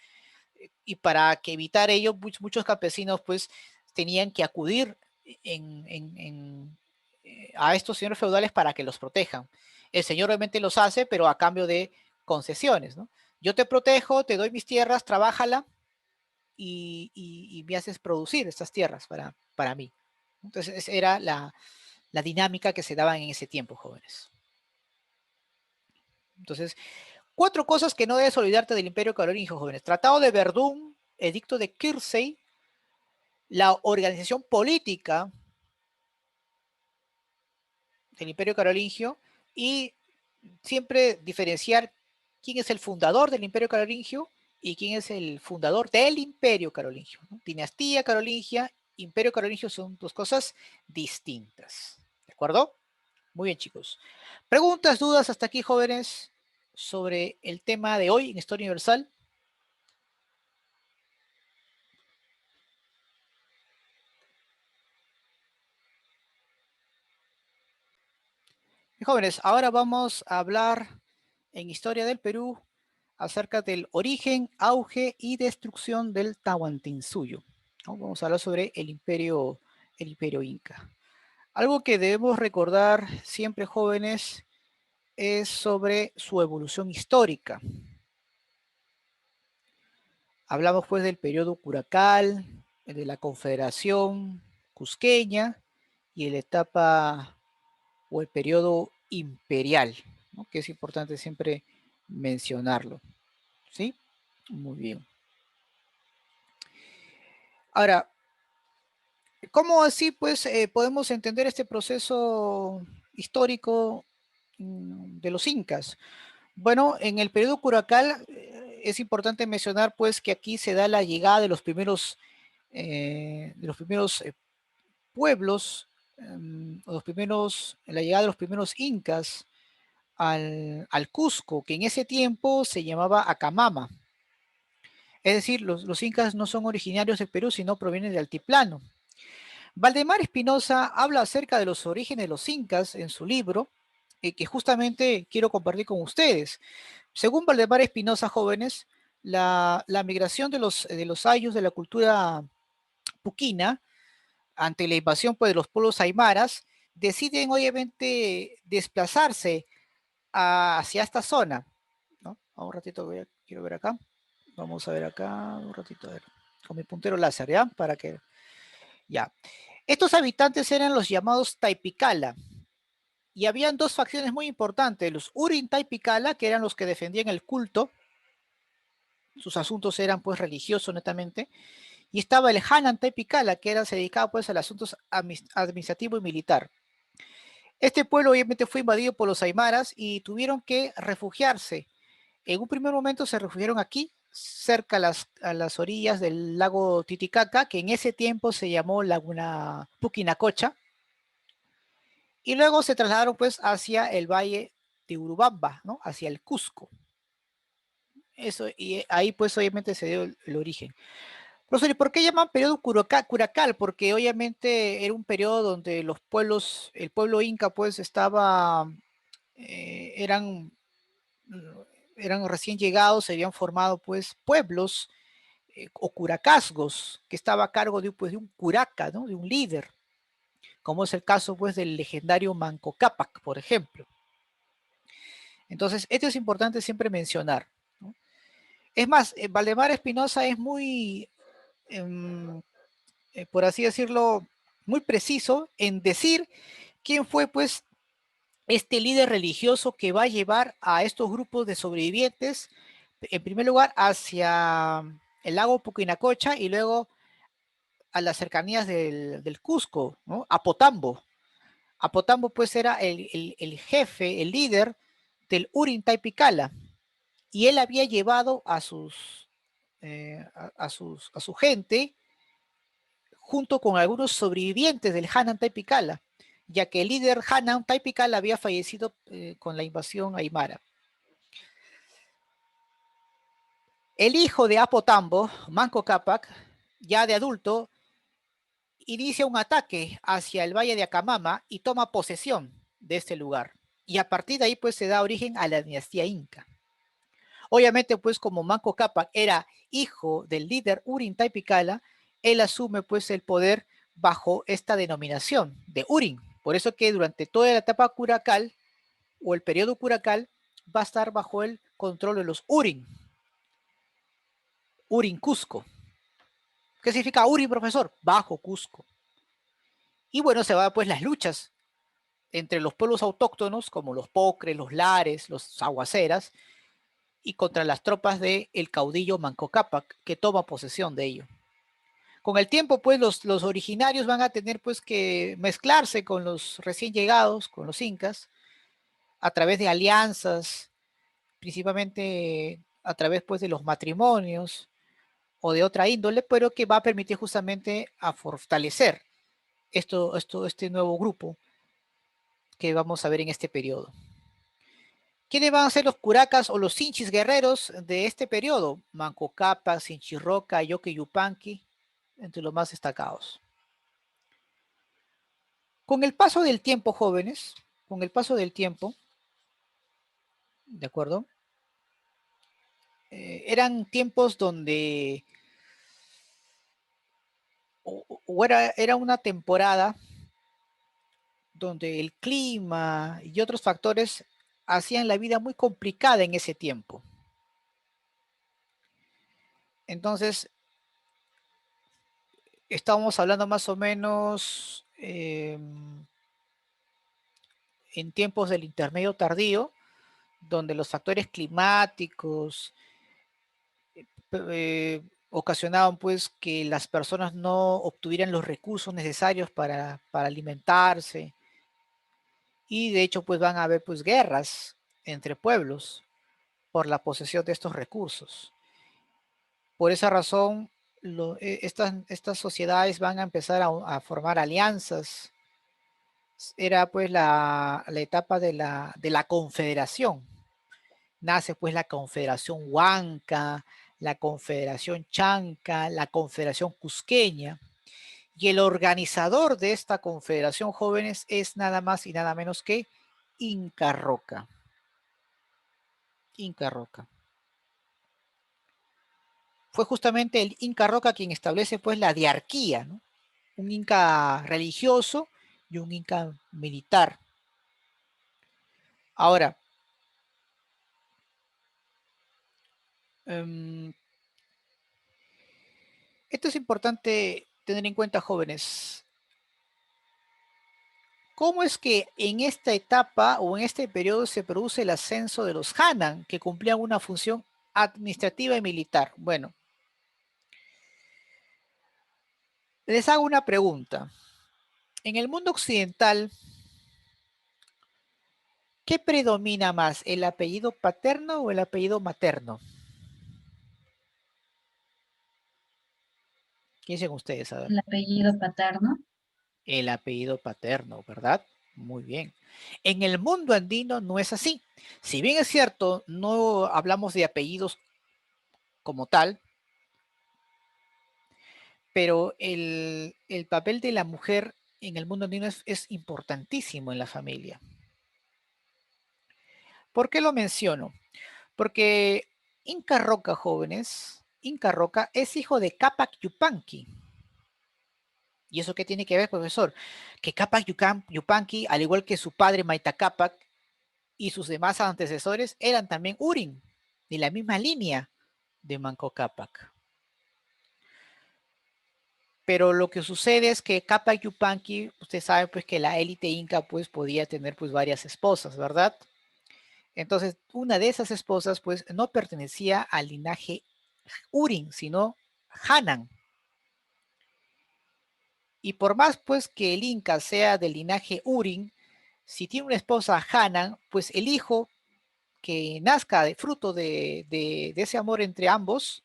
y para que evitar ello, muchos campesinos pues tenían que acudir en, en, en, a estos señores feudales para que los protejan. El señor obviamente los hace, pero a cambio de concesiones, ¿no? Yo te protejo, te doy mis tierras, trabájala y me haces producir estas tierras para mí. Entonces, esa era la dinámica que se daba en ese tiempo, jóvenes. Entonces, 4 cosas que no debes olvidarte del Imperio Carolingio, jóvenes. Tratado de Verdún, Edicto de Quircey, la organización política del Imperio Carolingio y siempre diferenciar quién es el fundador del Imperio Carolingio y quién es el fundador del Imperio Carolingio, ¿no? Dinastía carolingia, Imperio Carolingio son 2 cosas distintas. ¿De acuerdo? Muy bien, chicos. ¿Preguntas, dudas hasta aquí, jóvenes, sobre el tema de hoy en Historia Universal? Bien, jóvenes, ahora vamos a hablar en Historia del Perú acerca del origen, auge y destrucción del Tahuantinsuyo, ¿no? Vamos a hablar sobre el imperio Inca. Algo que debemos recordar siempre, jóvenes, es sobre su evolución histórica. Hablamos pues del periodo curacal, de la Confederación Cusqueña y la etapa o el periodo imperial, ¿no? Que es importante siempre mencionarlo. ¿Sí? Muy bien. Ahora, ¿cómo así pues podemos entender este proceso histórico de los incas? Bueno, en el periodo curacal es importante mencionar pues que aquí se da la llegada de los primeros pueblos, la llegada de los primeros incas al Cusco, que en ese tiempo se llamaba Acamama. Es decir, los incas no son originarios del Perú, sino provienen del altiplano. Valdemar Espinosa habla acerca de los orígenes de los incas en su libro, que justamente quiero compartir con ustedes. Según Valdemar Espinosa, jóvenes, la migración de los ayllus de la cultura puquina ante la invasión pues, de los pueblos aymaras, deciden obviamente desplazarse hacia esta zona, ¿no? Un ratito quiero ver acá. Vamos a ver acá un ratito, a ver, con mi puntero láser, ¿ya? Para que, ya. Estos habitantes eran los llamados Taipicala, y habían 2 facciones muy importantes, los Urin Taipicala, que eran los que defendían el culto, sus asuntos eran pues religiosos netamente, y estaba el Hanan Taipicala, que se dedicaba pues a los asuntos administrativo y militar. Este pueblo obviamente fue invadido por los aymaras y tuvieron que refugiarse. En un primer momento se refugiaron aquí, cerca a las orillas del lago Titicaca, que en ese tiempo se llamó Laguna Puquinacocha, y luego se trasladaron pues hacia el valle de Urubamba, ¿no? Hacia el Cusco. Eso, y ahí pues obviamente se dio el origen. Profesor, ¿y por qué llaman periodo curacal? Porque obviamente era un periodo donde los pueblos, el pueblo inca pues estaba, eran, eran recién llegados, se habían formado pues pueblos o curacazgos que estaba a cargo pues, de un curaca, ¿no? De un líder, como es el caso pues del legendario Manco Cápac, por ejemplo. Entonces, esto es importante siempre mencionar, ¿no? Es más, Valdemar Espinosa es muy, por así decirlo, muy preciso en decir quién fue pues este líder religioso que va a llevar a estos grupos de sobrevivientes, en primer lugar, hacia el lago Puquinacocha y luego a las cercanías del Cusco, ¿no? Apotambo. Apotambo pues era el jefe, el líder del Urin Taipicala, y él había llevado a su gente junto con algunos sobrevivientes del Hanan Taipicala, ya que el líder Hanan Taipicala había fallecido con la invasión aymara. El hijo de Apotambo, Manco Cápac, ya de adulto, inicia un ataque hacia el valle de Acamama y toma posesión de este lugar. Y a partir de ahí pues se da origen a la dinastía inca. Obviamente pues como Manco Cápac era hijo del líder Urin Taipicala, él asume pues el poder bajo esta denominación de Urin, Por eso que durante toda la etapa curacal o el periodo curacal va a estar bajo el control de los Urim, Urim Cusco. ¿Qué significa Urim, profesor? Bajo Cusco. Y bueno, se van pues las luchas entre los pueblos autóctonos, como los Pocres, los Lares, los Aguaceras, y contra las tropas del caudillo Manco Cápac, que toma posesión de ello. Con el tiempo, pues, los originarios van a tener pues que mezclarse con los recién llegados, con los incas, a través de alianzas, principalmente a través pues de los matrimonios o de otra índole, pero que va a permitir justamente a fortalecer este nuevo grupo que vamos a ver en este periodo. ¿Quiénes van a ser los curacas o los sinchis guerreros de este periodo? Manco Cápac, Sinchirroca, Yoque Yupanqui, entre los más destacados. Con el paso del tiempo, jóvenes, con el paso del tiempo, ¿de acuerdo? Eran tiempos donde era una temporada donde el clima y otros factores hacían la vida muy complicada en ese tiempo. Entonces, estábamos hablando más o menos en tiempos del intermedio tardío, donde los factores climáticos ocasionaban pues que las personas no obtuvieran los recursos necesarios para alimentarse, y de hecho pues van a haber pues guerras entre pueblos por la posesión de estos recursos. Por esa razón, estas sociedades van a empezar a formar alianzas. Era pues la etapa de la confederación. Nace pues la Confederación Huanca, la Confederación Chanca, la Confederación Cusqueña, y el organizador de esta confederación, jóvenes, es nada más y nada menos que Inca Roca. Inca Roca. Fue justamente el Inca Roca quien establece pues la diarquía, ¿no? Un Inca religioso y un Inca militar. Ahora, esto es importante tener en cuenta, jóvenes. ¿Cómo es que en esta etapa o en este periodo se produce el ascenso de los Hanan, que cumplían una función administrativa y militar? Bueno, les hago una pregunta. En el mundo occidental, ¿qué predomina más, el apellido paterno o el apellido materno? ¿Qué dicen ustedes? A ver. El apellido paterno. El apellido paterno, ¿verdad? Muy bien. En el mundo andino no es así. Si bien es cierto, no hablamos de apellidos como tal, pero el papel de la mujer en el mundo andino es importantísimo en la familia. ¿Por qué lo menciono? Porque Inca Roca, jóvenes, Inca Roca es hijo de Cápac Yupanqui. ¿Y eso qué tiene que ver, profesor? Que Cápac Yupanqui, al igual que su padre Maita Cápac y sus demás antecesores, eran también Urim, de la misma línea de Manco Cápac. Pero lo que sucede es que Cápac Yupanqui, usted sabe pues que la élite inca pues podía tener pues varias esposas, ¿verdad? Entonces, una de esas esposas pues no pertenecía al linaje Urim, sino Hanan. Y por más pues que el inca sea del linaje Urim, si tiene una esposa Hanan, pues el hijo que nazca de fruto de ese amor entre ambos,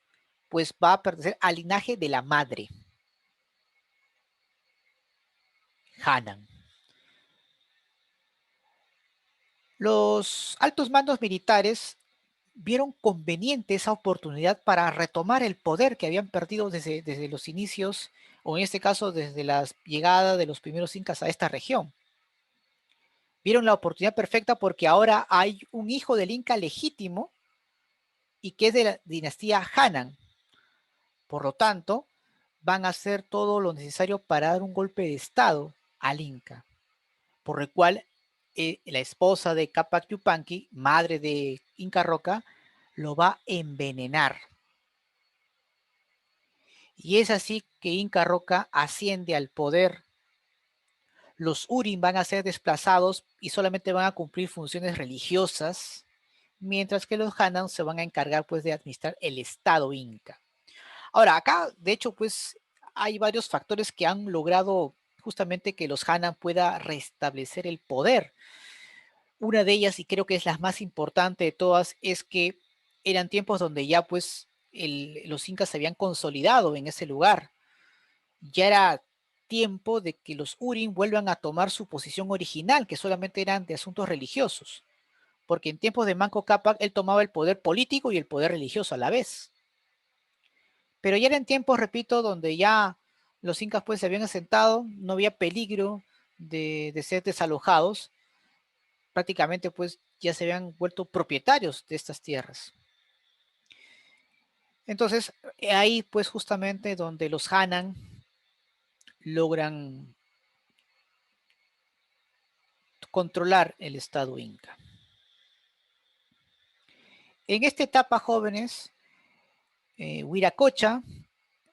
pues va a pertenecer al linaje de la madre, Hanan. Los altos mandos militares vieron conveniente esa oportunidad para retomar el poder que habían perdido desde los inicios, o en este caso desde la llegada de los primeros incas a esta región. Vieron la oportunidad perfecta porque ahora hay un hijo del inca legítimo y que es de la dinastía Hanan. Por lo tanto, van a hacer todo lo necesario para dar un golpe de estado al inca. por el cual la esposa de Capac Yupanqui, madre de Inca Roca, lo va a envenenar. Y es así que Inca Roca asciende al poder. Los Urim van a ser desplazados y solamente van a cumplir funciones religiosas, mientras que los Hanan se van a encargar pues de administrar el Estado Inca. Ahora, acá, de hecho, pues hay varios factores que han logrado justamente que los Hanan pueda restablecer el poder. Una de ellas, y creo que es la más importante de todas, es que eran tiempos donde ya pues los incas se habían consolidado en ese lugar. Ya era tiempo de que los Urim vuelvan a tomar su posición original, que solamente eran de asuntos religiosos. Porque en tiempos de Manco Cápac él tomaba el poder político y el poder religioso a la vez. Pero ya eran tiempos, repito, donde ya los incas pues se habían asentado, no había peligro de ser desalojados, prácticamente pues ya se habían vuelto propietarios de estas tierras. Entonces, ahí pues justamente donde los Hanan logran controlar el estado inca. En esta etapa, jóvenes, Huiracocha,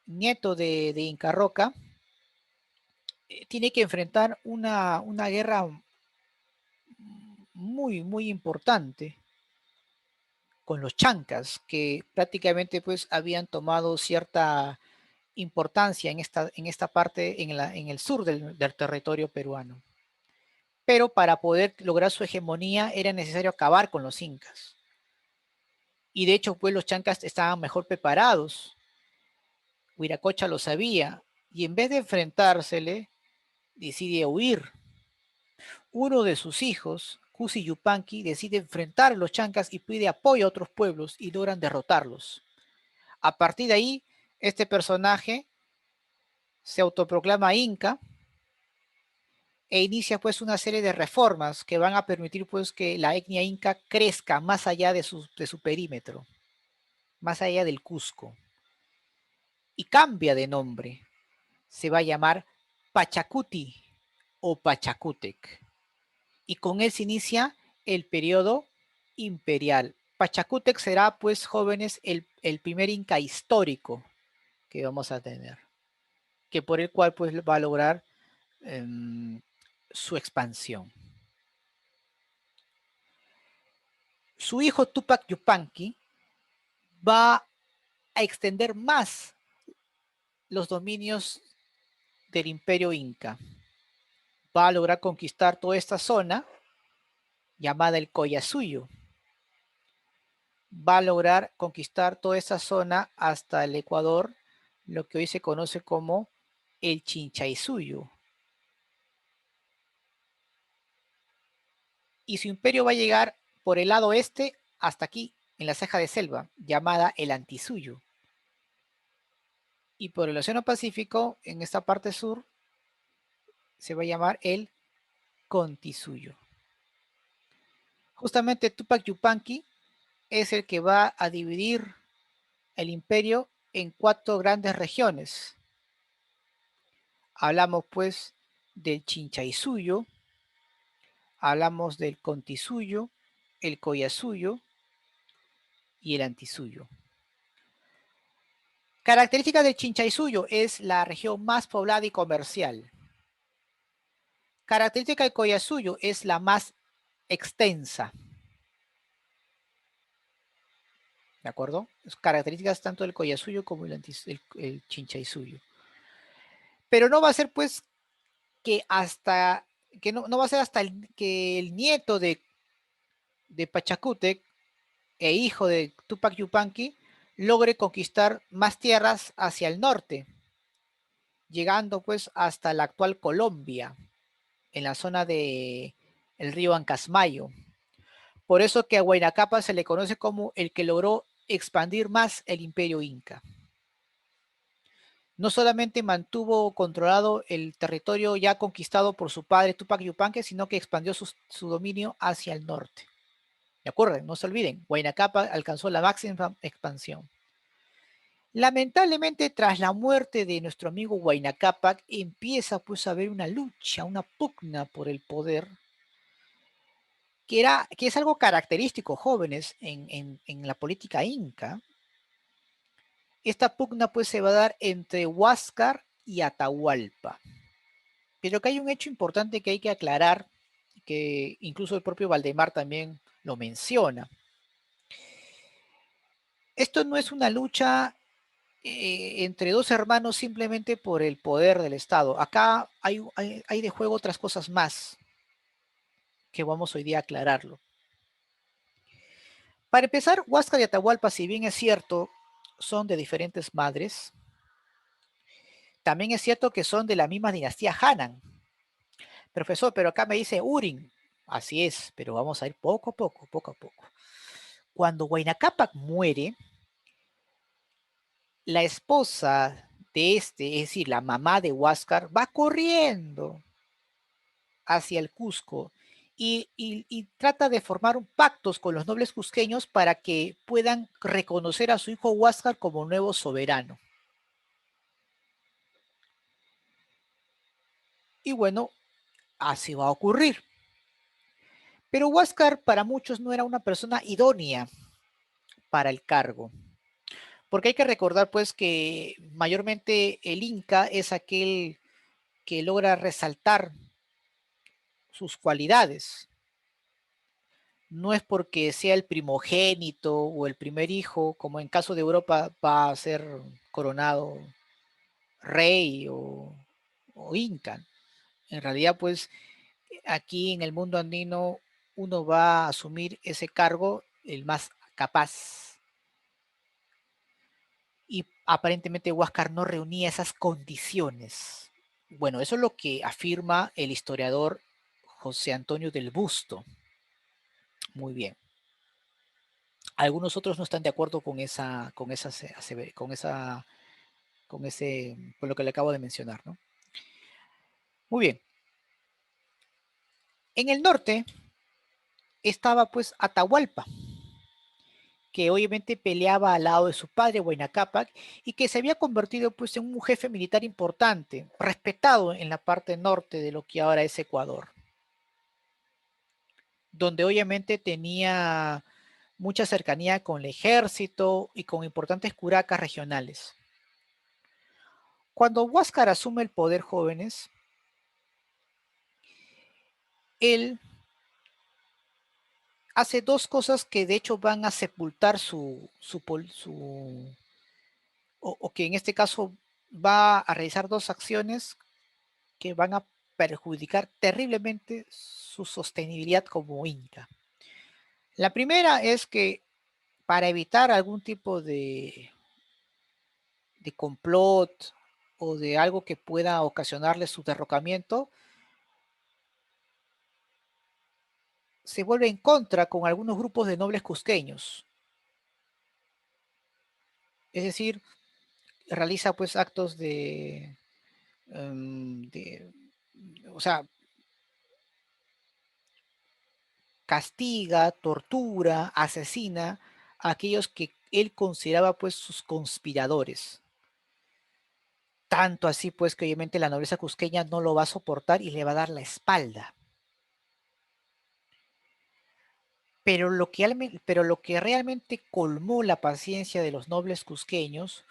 nieto de Inca Roca, tiene que enfrentar una guerra muy importante con los chancas, que prácticamente pues habían tomado cierta importancia en esta parte, en el sur del territorio peruano. Pero para poder lograr su hegemonía era necesario acabar con los incas. Y de hecho, pues los chancas estaban mejor preparados. Huiracocha lo sabía. Y en vez de enfrentársele, decide huir. Uno de sus hijos, Cusi Yupanqui, decide enfrentar a los chancas y pide apoyo a otros pueblos y logran derrotarlos. A partir de ahí, este personaje se autoproclama inca e inicia pues una serie de reformas que van a permitir pues que la etnia inca crezca más allá de su perímetro, más allá del Cusco. Y cambia de nombre. Se va a llamar Pachacuti o Pachacútec. Y con él se inicia el periodo imperial. Pachacútec será, pues, jóvenes, el primer inca histórico que vamos a tener, que por el cual pues va a lograr su expansión. Su hijo Tupac Yupanqui va a extender más los dominios del imperio inca. Va a lograr conquistar toda esta zona llamada el Collasuyo. Va a lograr conquistar toda esta zona hasta el Ecuador, lo que hoy se conoce como el Chinchaysuyo. Y su imperio va a llegar por el lado este hasta aquí, en la ceja de selva, llamada el Antisuyo. Y por el Océano Pacífico, en esta parte sur, se va a llamar el Contisuyo. Justamente Tupac Yupanqui es el que va a dividir el imperio en 4 grandes regiones. Hablamos pues del Chinchaysuyo, hablamos del Contisuyo, el Collasuyo y el Antisuyo. Característica del Chinchaysuyo es la región más poblada y comercial. Característica del Collasuyo es la más extensa. ¿De acuerdo? Características tanto del Collasuyo como el Chinchaysuyo. Pero no va a ser pues que hasta, que no va a ser hasta que el nieto de Pachacútec e hijo de Tupac Yupanqui logre conquistar más tierras hacia el norte, llegando pues hasta la actual Colombia, en la zona de el río Ancasmayo. Por eso que a Huayna Cápac se le conoce como el que logró expandir más el imperio inca. No solamente mantuvo controlado el territorio ya conquistado por su padre Tupac Yupanqui, sino que expandió su dominio hacia el norte. ¿De acuerdo? No se olviden, Huayna Cápac alcanzó la máxima expansión. Lamentablemente, tras la muerte de nuestro amigo Huayna Cápac, empieza pues a haber una lucha, una pugna por el poder, que es algo característico, jóvenes, en la política inca. Esta pugna pues se va a dar entre Huáscar y Atahualpa. Pero que hay un hecho importante que hay que aclarar, que incluso el propio Valdemar también lo menciona. Esto no es una lucha entre dos hermanos simplemente por el poder del Estado. Acá hay de juego otras cosas más que vamos hoy día a aclararlo. Para empezar, Huáscar y Atahualpa, si bien es cierto, son de diferentes madres, también es cierto que son de la misma dinastía Hanan. Profesor, pero acá me dice Urin. Así es, pero vamos a ir poco a poco, poco a poco. Cuando Huayna Cápac muere, la esposa de este, es decir, la mamá de Huáscar, va corriendo hacia el Cusco y trata de formar pactos con los nobles cusqueños para que puedan reconocer a su hijo Huáscar como nuevo soberano. Y bueno, así va a ocurrir. Pero Huáscar para muchos no era una persona idónea para el cargo. Porque hay que recordar pues que mayormente el Inca es aquel que logra resaltar sus cualidades. No es porque sea el primogénito o el primer hijo, como en caso de Europa va a ser coronado rey o inca. En realidad, pues aquí en el mundo andino uno va a asumir ese cargo el más capaz. Y aparentemente Huáscar no reunía esas condiciones. Bueno, eso es lo que afirma el historiador José Antonio del Busto. Muy bien. Algunos otros no están de acuerdo con lo que le acabo de mencionar, ¿no? Muy bien. En el norte estaba pues Atahualpa, que obviamente peleaba al lado de su padre Huayna Cápac y que se había convertido pues en un jefe militar importante, respetado en la parte norte de lo que ahora es Ecuador, donde obviamente tenía mucha cercanía con el ejército y con importantes curacas regionales. Cuando Huáscar asume el poder, jóvenes, él hace dos cosas que de hecho van a sepultar o que en este caso va a realizar dos acciones que van a perjudicar terriblemente su sostenibilidad como Inca. La primera es que para evitar algún tipo de complot o de algo que pueda ocasionarle su derrocamiento, se vuelve en contra con algunos grupos de nobles cusqueños. Es decir, realiza pues actos de o sea, castiga, tortura, asesina a aquellos que él consideraba pues sus conspiradores. Tanto así pues que obviamente la nobleza cusqueña no lo va a soportar y le va a dar la espalda. Pero lo que realmente colmó la paciencia de los nobles cusqueños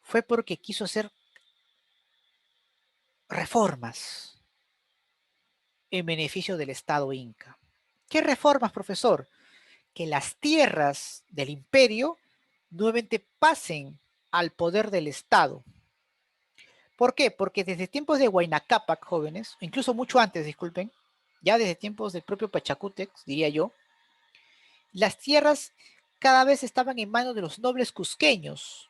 fue porque quiso hacer reformas en beneficio del Estado inca. ¿Qué reformas, profesor? Que las tierras del imperio nuevamente pasen al poder del Estado. ¿Por qué? Porque desde tiempos de Huayna Cápac, jóvenes, incluso mucho antes, disculpen, ya desde tiempos del propio Pachacutex, diría yo, las tierras cada vez estaban en manos de los nobles cusqueños,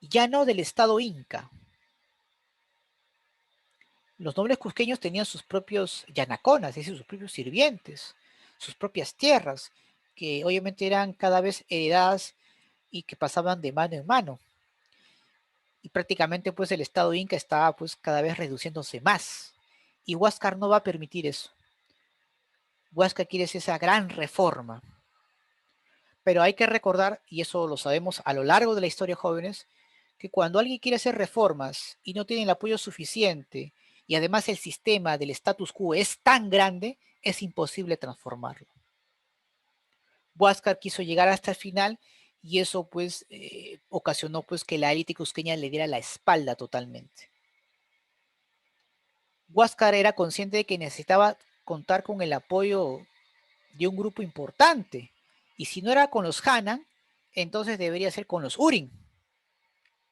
ya no del Estado inca. Los nobles cusqueños tenían sus propios yanaconas, es decir, sus propios sirvientes, sus propias tierras, que obviamente eran cada vez heredadas y que pasaban de mano en mano. Y prácticamente pues el Estado inca estaba pues cada vez reduciéndose más. Y Huáscar no va a permitir eso. Huáscar quiere hacer esa gran reforma. Pero hay que recordar, y eso lo sabemos a lo largo de la historia, jóvenes, que cuando alguien quiere hacer reformas y no tiene el apoyo suficiente, y además el sistema del status quo es tan grande, es imposible transformarlo. Huáscar quiso llegar hasta el final y eso pues ocasionó pues que la élite cusqueña le diera la espalda totalmente. Huáscar era consciente de que necesitaba contar con el apoyo de un grupo importante y si no era con los Hanan, entonces debería ser con los Urin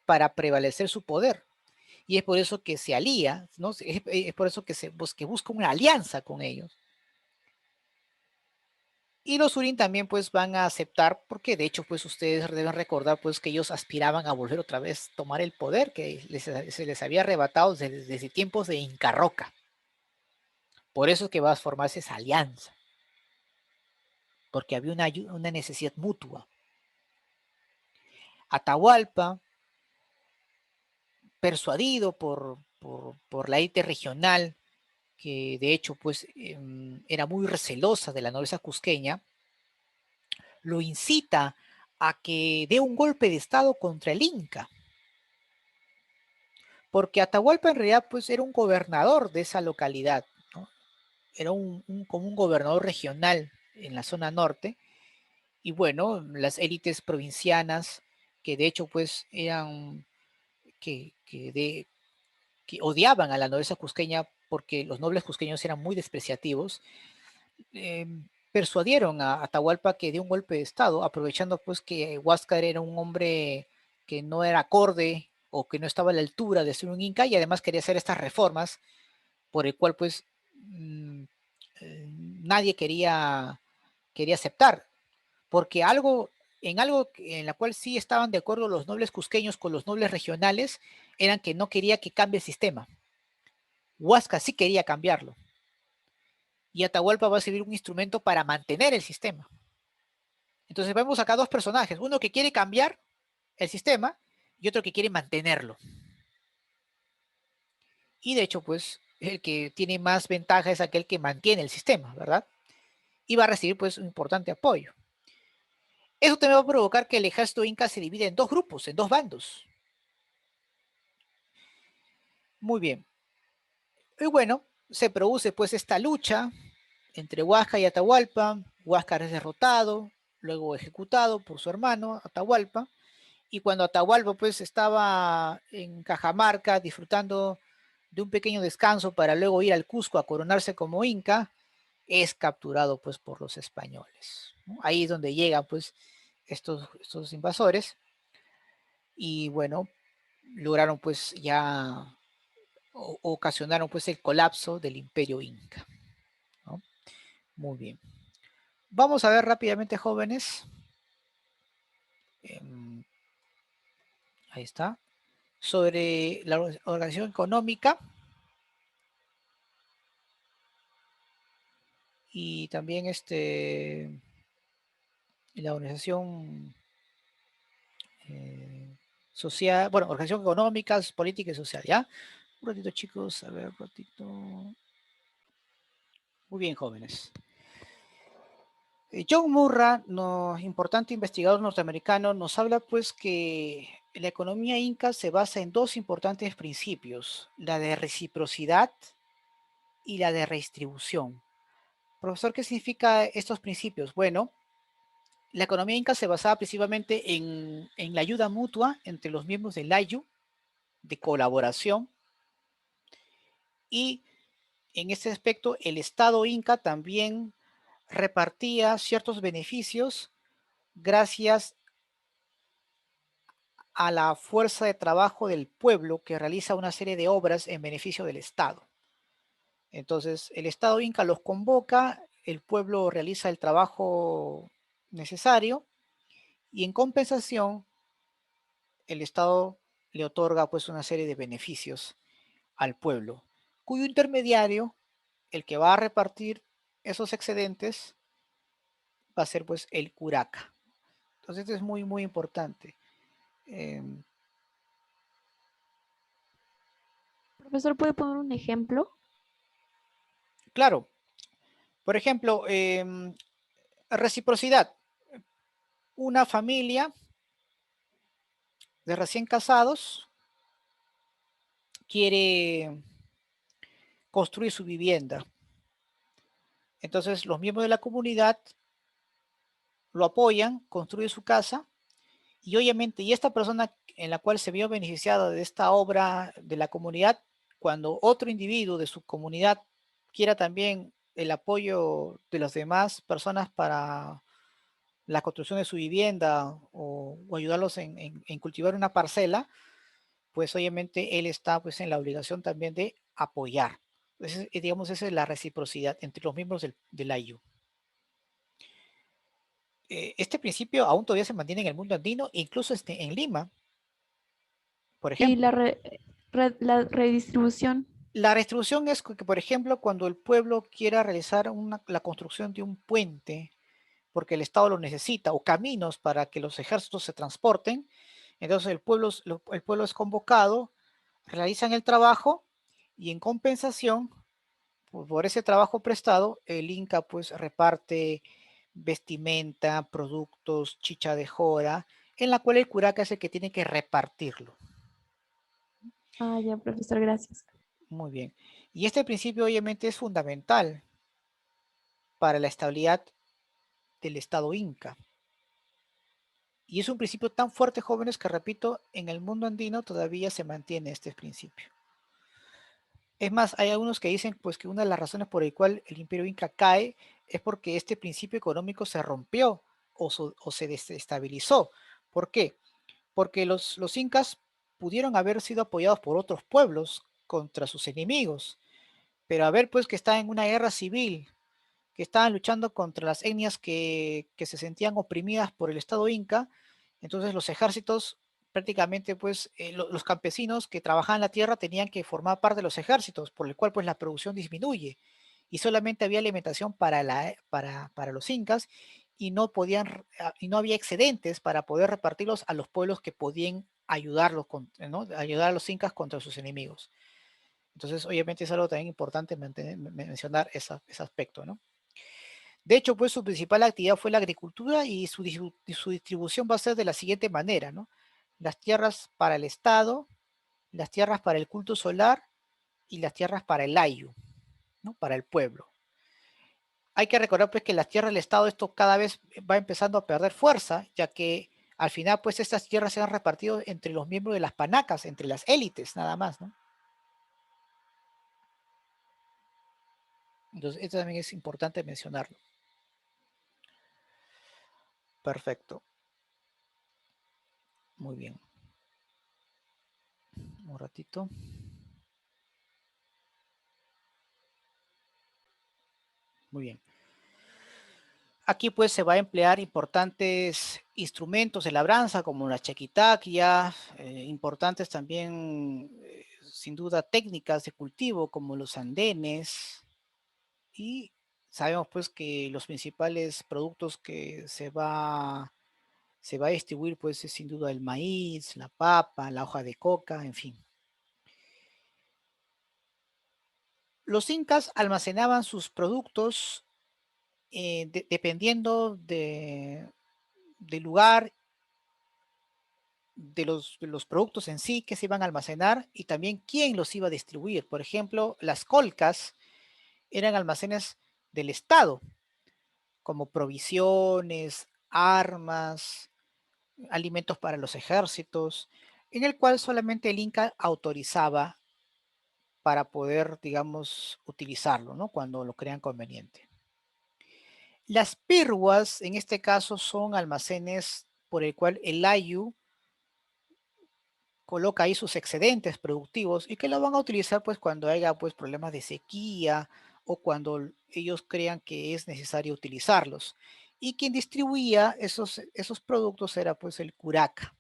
para prevalecer su poder. Y es por eso que se alía, ¿no? Es por eso que busca una alianza con ellos. Y los Urin también pues van a aceptar, porque de hecho pues ustedes deben recordar pues que ellos aspiraban a volver otra vez a tomar el poder que se les había arrebatado desde tiempos de Inca Roca. Por eso es que va a formarse esa alianza, porque había una necesidad mutua. Atahualpa, persuadido por la élite regional, que de hecho pues era muy recelosa de la nobleza cusqueña, lo incita a que dé un golpe de estado contra el Inca, porque Atahualpa en realidad pues era un gobernador de esa localidad, ¿no? Era como un gobernador regional en la zona norte, y bueno, las élites provincianas, que de hecho pues eran, que odiaban a la nobleza cusqueña porque los nobles cusqueños eran muy despreciativos, eh, persuadieron a Atahualpa que dé un golpe de estado, aprovechando pues que Huáscar era un hombre que no era acorde o que no estaba a la altura de ser un inca y además quería hacer estas reformas por el cual pues nadie quería aceptar, porque algo en la cual sí estaban de acuerdo los nobles cusqueños con los nobles regionales, eran que no quería que cambie el sistema. Huáscar sí quería cambiarlo. Y Atahualpa va a servir un instrumento para mantener el sistema. Entonces vemos acá dos personajes, uno que quiere cambiar el sistema y otro que quiere mantenerlo. Y de hecho, pues, el que tiene más ventaja es aquel que mantiene el sistema, ¿verdad? Y va a recibir, pues, un importante apoyo. Eso también va a provocar que el ejército inca se divide en dos grupos, en dos bandos. Muy bien. Y bueno, se produce pues esta lucha entre Huáscar y Atahualpa. Huáscar es derrotado, luego ejecutado por su hermano Atahualpa. Y cuando Atahualpa pues estaba en Cajamarca disfrutando de un pequeño descanso para luego ir al Cusco a coronarse como inca, es capturado pues por los españoles, ¿no? Ahí es donde llegan pues estos invasores y bueno, lograron pues ya ocasionaron pues el colapso del imperio inca, ¿no? Muy bien. Vamos a ver rápidamente, jóvenes. Ahí está. Sobre la organización económica y también la organización social, bueno, organización económica, política y social, ¿ya? Un ratito, chicos, a ver, un ratito. Muy bien, jóvenes. John Murray, importante investigador norteamericano, nos habla pues que la economía inca se basa en dos importantes principios, la de reciprocidad y la de redistribución. Profesor, ¿qué significa estos principios? Bueno, la economía inca se basaba principalmente en la ayuda mutua entre los miembros del Ayu, de colaboración, y en este aspecto el Estado inca también repartía ciertos beneficios gracias a la fuerza de trabajo del pueblo que realiza una serie de obras en beneficio del Estado. Entonces, el Estado inca los convoca, el pueblo realiza el trabajo necesario y en compensación el Estado le otorga pues una serie de beneficios al pueblo, cuyo intermediario, el que va a repartir esos excedentes, va a ser pues el curaca. Entonces, esto es muy, muy importante. Eh, Profesor, ¿puede poner un ejemplo? claro, por ejemplo, reciprocidad. una familia de recién casados quiere construir su vivienda. Entonces los miembros de la comunidad lo apoyan, construye su casa y obviamente, y esta persona en la cual se vio beneficiada de esta obra de la comunidad, cuando otro individuo de su comunidad quiera también el apoyo de las demás personas para la construcción de su vivienda o ayudarlos en cultivar una parcela, pues obviamente él está pues en la obligación también de apoyar. Entonces, digamos, esa es la reciprocidad entre los miembros del IU. Este principio aún todavía se mantiene en el mundo andino, incluso en Lima, por Y ejemplo. la redistribución. La redistribución es que, por ejemplo, cuando el pueblo quiera realizar la construcción de un puente, porque el Estado lo necesita, o caminos para que los ejércitos se transporten, entonces el pueblo es convocado, realizan el trabajo y en compensación por ese trabajo prestado, el Inca pues reparte vestimenta, productos, chicha de jora, en la cual el curaca es el que tiene que repartirlo. Ah, ya, profesor, gracias. Muy bien. Y este principio obviamente es fundamental para la estabilidad del Estado Inca. Y es un principio tan fuerte, jóvenes, que repito, en el mundo andino todavía se mantiene este principio. Es más, hay algunos que dicen pues que una de las razones por el cual el Imperio Inca cae es porque este principio económico se rompió o se desestabilizó. ¿Por qué? Porque los incas pudieron haber sido apoyados por otros pueblos contra sus enemigos, pero a ver pues que está en una guerra civil, que estaban luchando contra las etnias que se sentían oprimidas por el Estado Inca, entonces los ejércitos prácticamente pues los campesinos que trabajaban la tierra tenían que formar parte de los ejércitos, por el cual pues la producción disminuye y solamente había alimentación para los incas y no podían y no había excedentes para poder repartirlos a los pueblos que podían ayudarlos, ¿no? Ayudar a los incas contra sus enemigos. Entonces, obviamente es algo también importante mencionar ese aspecto, ¿no? De hecho, pues su principal actividad fue la agricultura y su distribución va a ser de la siguiente manera, ¿no? Las tierras para el Estado, las tierras para el culto solar y las tierras para el ayu, ¿no? Para el pueblo. Hay que recordar pues que las tierras del Estado esto cada vez va empezando a perder fuerza, ya que al final pues estas tierras se han repartido entre los miembros de las panacas, entre las élites nada más, ¿no? Entonces, esto también es importante mencionarlo. Perfecto. Muy bien. Un ratito. Muy bien. Aquí pues se va a emplear importantes instrumentos de labranza como la chequitaquia, importantes también, sin duda, técnicas de cultivo como los andenes y sabemos pues que los principales productos que se va a distribuir pues es sin duda el maíz, la papa, la hoja de coca, en fin. Los incas almacenaban sus productos dependiendo del lugar de los productos en sí que se iban a almacenar y también quién los iba a distribuir. Por ejemplo, las colcas eran almacenes del Estado, como provisiones, armas, alimentos para los ejércitos, en el cual solamente el Inca autorizaba para poder, digamos, utilizarlo, ¿no? Cuando lo crean conveniente. Las pirguas, en este caso, son almacenes por el cual el ayu coloca ahí sus excedentes productivos y que lo van a utilizar pues cuando haya pues problemas de sequía o cuando ellos crean que es necesario utilizarlos. Y quien distribuía esos productos era pues el curaca.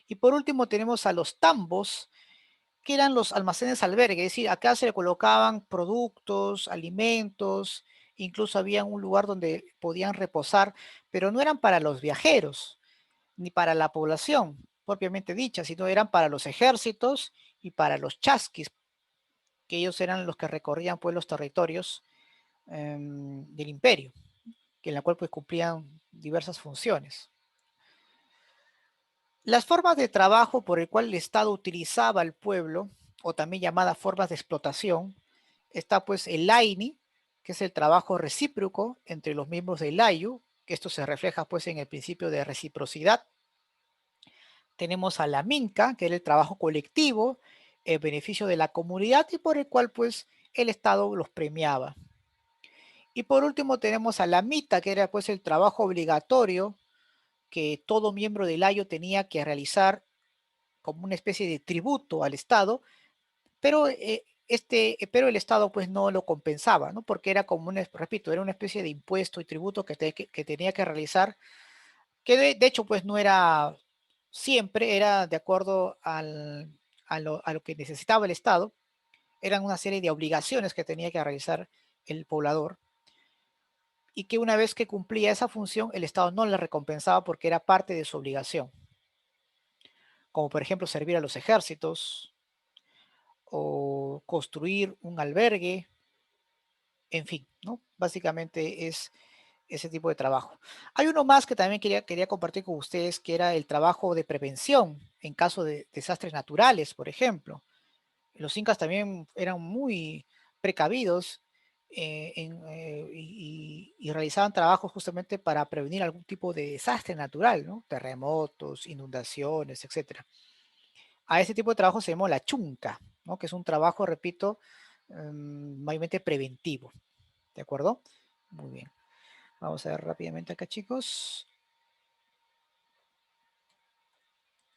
Y por último tenemos a los tambos, que eran los almacenes albergue, es decir, acá se le colocaban productos, alimentos, incluso había un lugar donde podían reposar, pero no eran para los viajeros, ni para la población propiamente dicha, sino eran para los ejércitos y para los chasquis, que ellos eran los que recorrían pues los territorios del imperio. en la cual pues cumplían diversas funciones. Las formas de trabajo por el cual el Estado utilizaba al pueblo, o también llamadas formas de explotación, está pues el laini, que es el trabajo recíproco entre los miembros del layu, que esto se refleja pues en el principio de reciprocidad. Tenemos a la minca, que era el trabajo colectivo, el beneficio de la comunidad y por el cual pues el Estado los premiaba. Y por último tenemos a la mita, que era pues el trabajo obligatorio que todo miembro del layo tenía que realizar como una especie de tributo al Estado, pero, pero el Estado pues no lo compensaba, ¿no? Porque era como, repito, era una especie de impuesto y tributo que tenía que realizar, que de hecho pues no era siempre, era de acuerdo a lo que necesitaba el Estado, eran una serie de obligaciones que tenía que realizar el poblador y que una vez que cumplía esa función, el Estado no le recompensaba porque era parte de su obligación, como por ejemplo servir a los ejércitos o construir un albergue, en fin, ¿no? Básicamente es ese tipo de trabajo. Hay uno más que también quería compartir con ustedes, que era el trabajo de prevención en caso de desastres naturales, por ejemplo. Los incas también eran muy precavidos y realizaban trabajos justamente para prevenir algún tipo de desastre natural, ¿no? Terremotos, inundaciones, etcétera. A ese tipo de trabajo se llama la chunca, ¿no? Que es un trabajo, repito, mayormente preventivo. ¿De acuerdo? Muy bien. Vamos a ver rápidamente acá, chicos.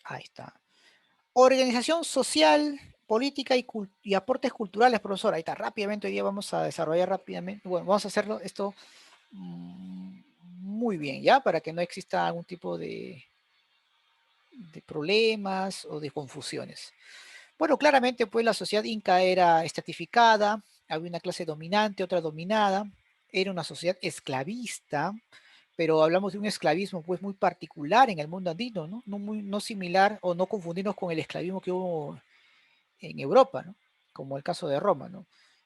Ahí está. Organización social, política y aportes culturales, profesor. Ahí está, rápidamente hoy día vamos a desarrollar rápidamente. Bueno, vamos a hacerlo esto muy bien, ¿ya? Para que no exista algún tipo de problemas o de confusiones. Bueno, claramente pues la sociedad inca era estratificada, había una clase dominante, otra dominada, era una sociedad esclavista, pero hablamos de un esclavismo pues muy particular en el mundo andino, ¿no? No similar o no confundirnos con el esclavismo que hubo en Europa, ¿no? Como el caso de Roma, ¿no?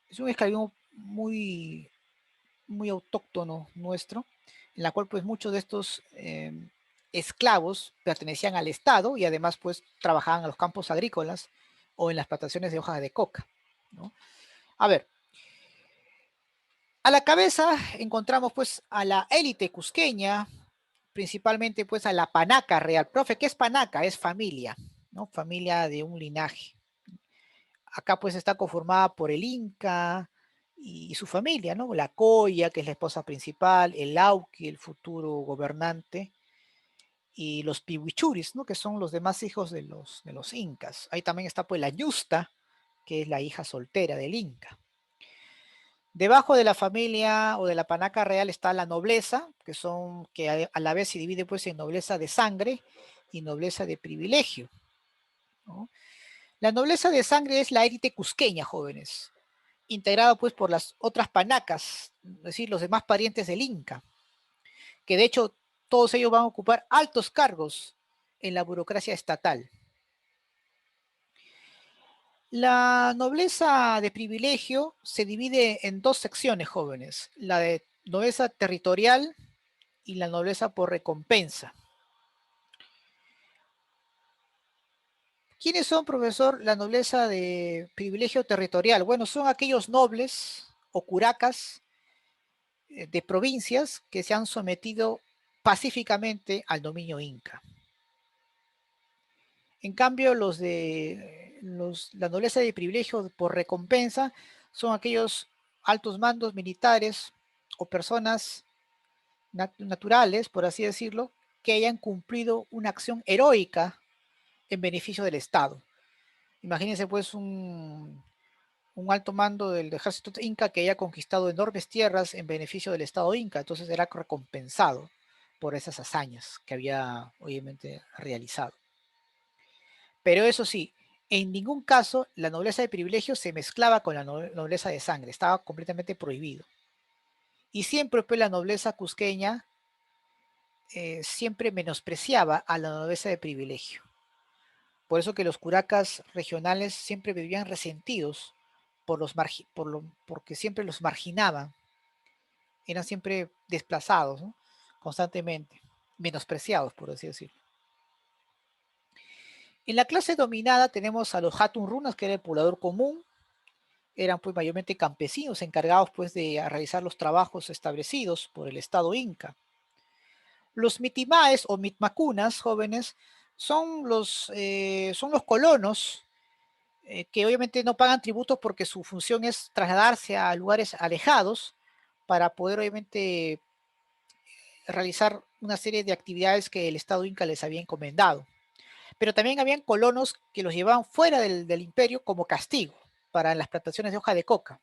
Es un esclavismo muy autóctono nuestro, en la cual pues muchos de estos esclavos pertenecían al Estado y además pues trabajaban en los campos agrícolas o en las plantaciones de hojas de coca, ¿no? A ver, a la cabeza encontramos pues a la élite cusqueña, principalmente pues a la panaca real. Profe, ¿qué es panaca? Es familia, ¿no? Familia de un linaje. Acá pues está conformada por el Inca y su familia, ¿no? La Coya, que es la esposa principal, el Lauqui, el futuro gobernante, y los Piwichuris, ¿no? Que son los demás hijos de los incas. Ahí también está pues la Ñusta, que es la hija soltera del Inca. Debajo de la familia o de la panaca real está la nobleza, que a la vez se divide pues en nobleza de sangre y nobleza de privilegio, ¿no? La nobleza de sangre es la élite cusqueña, jóvenes, integrado pues por las otras panacas, es decir, los demás parientes del Inca, que de hecho todos ellos van a ocupar altos cargos en la burocracia estatal. La nobleza de privilegio se divide en dos secciones, jóvenes, la de nobleza territorial y la nobleza por recompensa. ¿Quiénes son, profesor, la nobleza de privilegio territorial? Bueno, son aquellos nobles o curacas de provincias que se han sometido pacíficamente al dominio inca. En cambio, la nobleza de privilegio por recompensa son aquellos altos mandos militares o personas naturales, por así decirlo, que hayan cumplido una acción heroica en beneficio del Estado. Imagínense pues un alto mando del ejército inca que haya conquistado enormes tierras en beneficio del Estado inca, entonces era recompensado por esas hazañas que había obviamente realizado. Pero eso sí, en ningún caso la nobleza de privilegio se mezclaba con la nobleza de sangre, estaba completamente prohibido. Y siempre pues la nobleza cusqueña siempre menospreciaba a la nobleza de privilegio. Por eso que los curacas regionales siempre vivían resentidos porque siempre los marginaban eran siempre desplazados, ¿no? Constantemente, menospreciados, por así decirlo. En la clase dominada tenemos a los Hatun Runas, que era el poblador común, eran pues mayormente campesinos encargados pues de realizar los trabajos establecidos por el Estado Inca. Los mitimaes o mitmacunas jóvenes son los colonos que obviamente no pagan tributos porque su función es trasladarse a lugares alejados para poder obviamente realizar una serie de actividades que el Estado Inca les había encomendado. Pero también habían colonos que los llevaban fuera del imperio como castigo para las plantaciones de hoja de coca.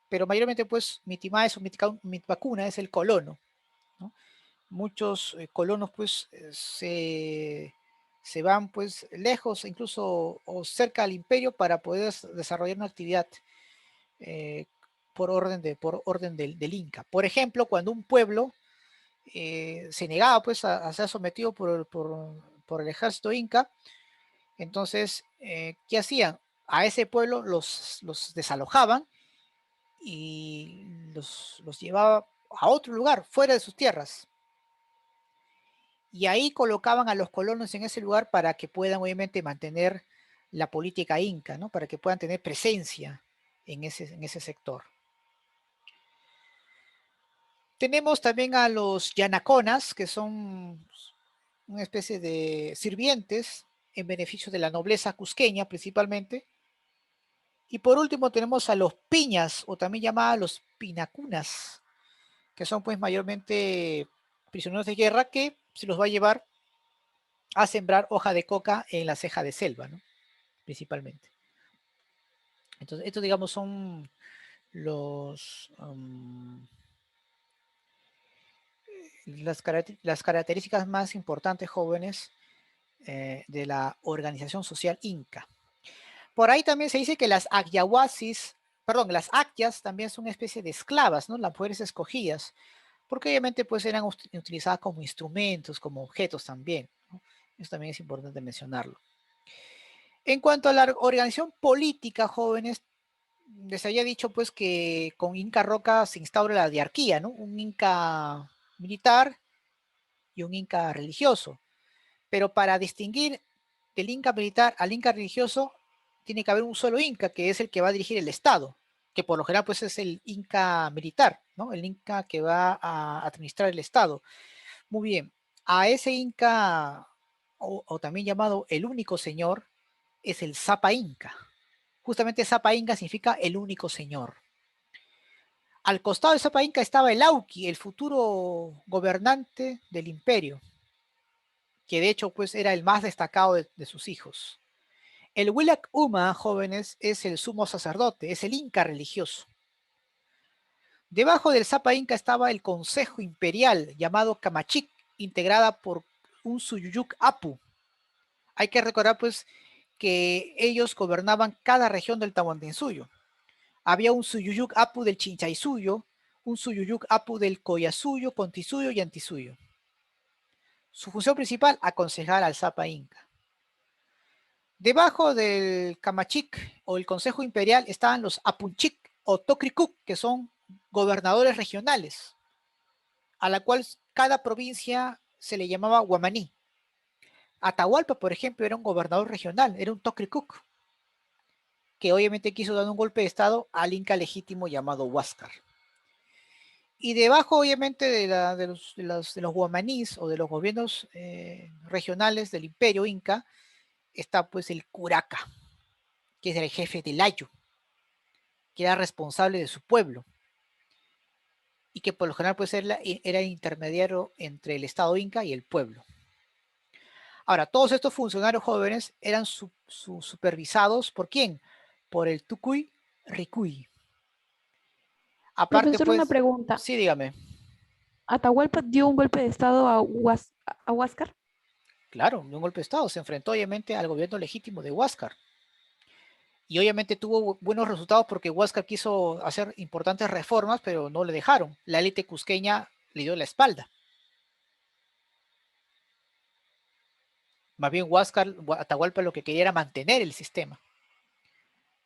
Pero mayormente pues Mitimaes o Mitvacuna es el colono, ¿no? Muchos colonos pues se van pues lejos, incluso o cerca al imperio para poder desarrollar una actividad eh, por orden del Inca. Por ejemplo, cuando un pueblo se negaba pues a ser sometido por el ejército Inca, entonces, ¿qué hacían? A ese pueblo los desalojaban y los llevaba a otro lugar, fuera de sus tierras. Y ahí colocaban a los colonos en ese lugar para que puedan obviamente mantener la política inca, ¿no? Para que puedan tener presencia en ese sector. Tenemos también a los yanaconas, que son una especie de sirvientes en beneficio de la nobleza cusqueña principalmente. Y por último tenemos a los piñas, o también llamados los pinacunas, que son pues mayormente prisioneros de guerra que se los va a llevar a sembrar hoja de coca en la ceja de selva, ¿no? Principalmente. Entonces, estos digamos son los las características más importantes, jóvenes, de la organización social inca. Por ahí también se dice que las acyahuasis, perdón, las acyas también son una especie de esclavas, ¿no? Las mujeres escogidas, porque obviamente pues eran utilizadas como instrumentos, como objetos también, ¿no? Eso también es importante mencionarlo. En cuanto a la organización política, jóvenes, les había dicho pues que con Inca Roca se instaura la diarquía, ¿no? Un Inca militar y un Inca religioso. Pero para distinguir del Inca militar al Inca religioso, tiene que haber un solo Inca, que es el que va a dirigir el Estado, que por lo general pues es el Inca militar, ¿no? El Inca que va a administrar el Estado. Muy bien, a ese Inca, o también llamado el único señor, es el Zapa Inca. Justamente Zapa Inca significa el único señor. Al costado de Zapa Inca estaba el Auqui, el futuro gobernante del imperio, que de hecho pues era el más destacado de sus hijos. El Willac Uma, jóvenes, es el sumo sacerdote, es el Inca religioso. Debajo del Zapa Inca estaba el Consejo Imperial, llamado Camachic, integrada por un Suyuyuc Apu. Hay que recordar pues que ellos gobernaban cada región del Tahuantinsuyo. Había un Suyuyuc Apu del Chinchaysuyo, un Suyuyuc Apu del Collasuyo, Contisuyo y Antisuyo. Su función principal, aconsejar al Zapa Inca. Debajo del Camachic o el Consejo Imperial estaban los Apunchic o Tocricuc, que son gobernadores regionales, a la cual cada provincia se le llamaba Guamaní. Atahualpa, por ejemplo, era un gobernador regional, era un Tocricuc, que obviamente quiso dar un golpe de estado al Inca legítimo llamado Huáscar. Y debajo, obviamente, de los guamanís o de los gobiernos regionales del imperio inca, está pues el Curaca, que es el jefe del Ayo, que era responsable de su pueblo y que por lo general pues era intermediario entre el Estado Inca y el pueblo. Ahora, todos estos funcionarios jóvenes eran supervisados ¿por quién? Por el Tucuy Ricuy. Aparte, Profesor, una pues, pregunta. sí, dígame. ¿Atahualpa dio un golpe de estado a Huáscar? Claro, de un golpe de Estado, se enfrentó obviamente al gobierno legítimo de Huáscar. Y obviamente tuvo buenos resultados porque Huáscar quiso hacer importantes reformas, pero no le dejaron. La élite cusqueña le dio la espalda. Más bien Huáscar, Atahualpa lo que quería era mantener el sistema,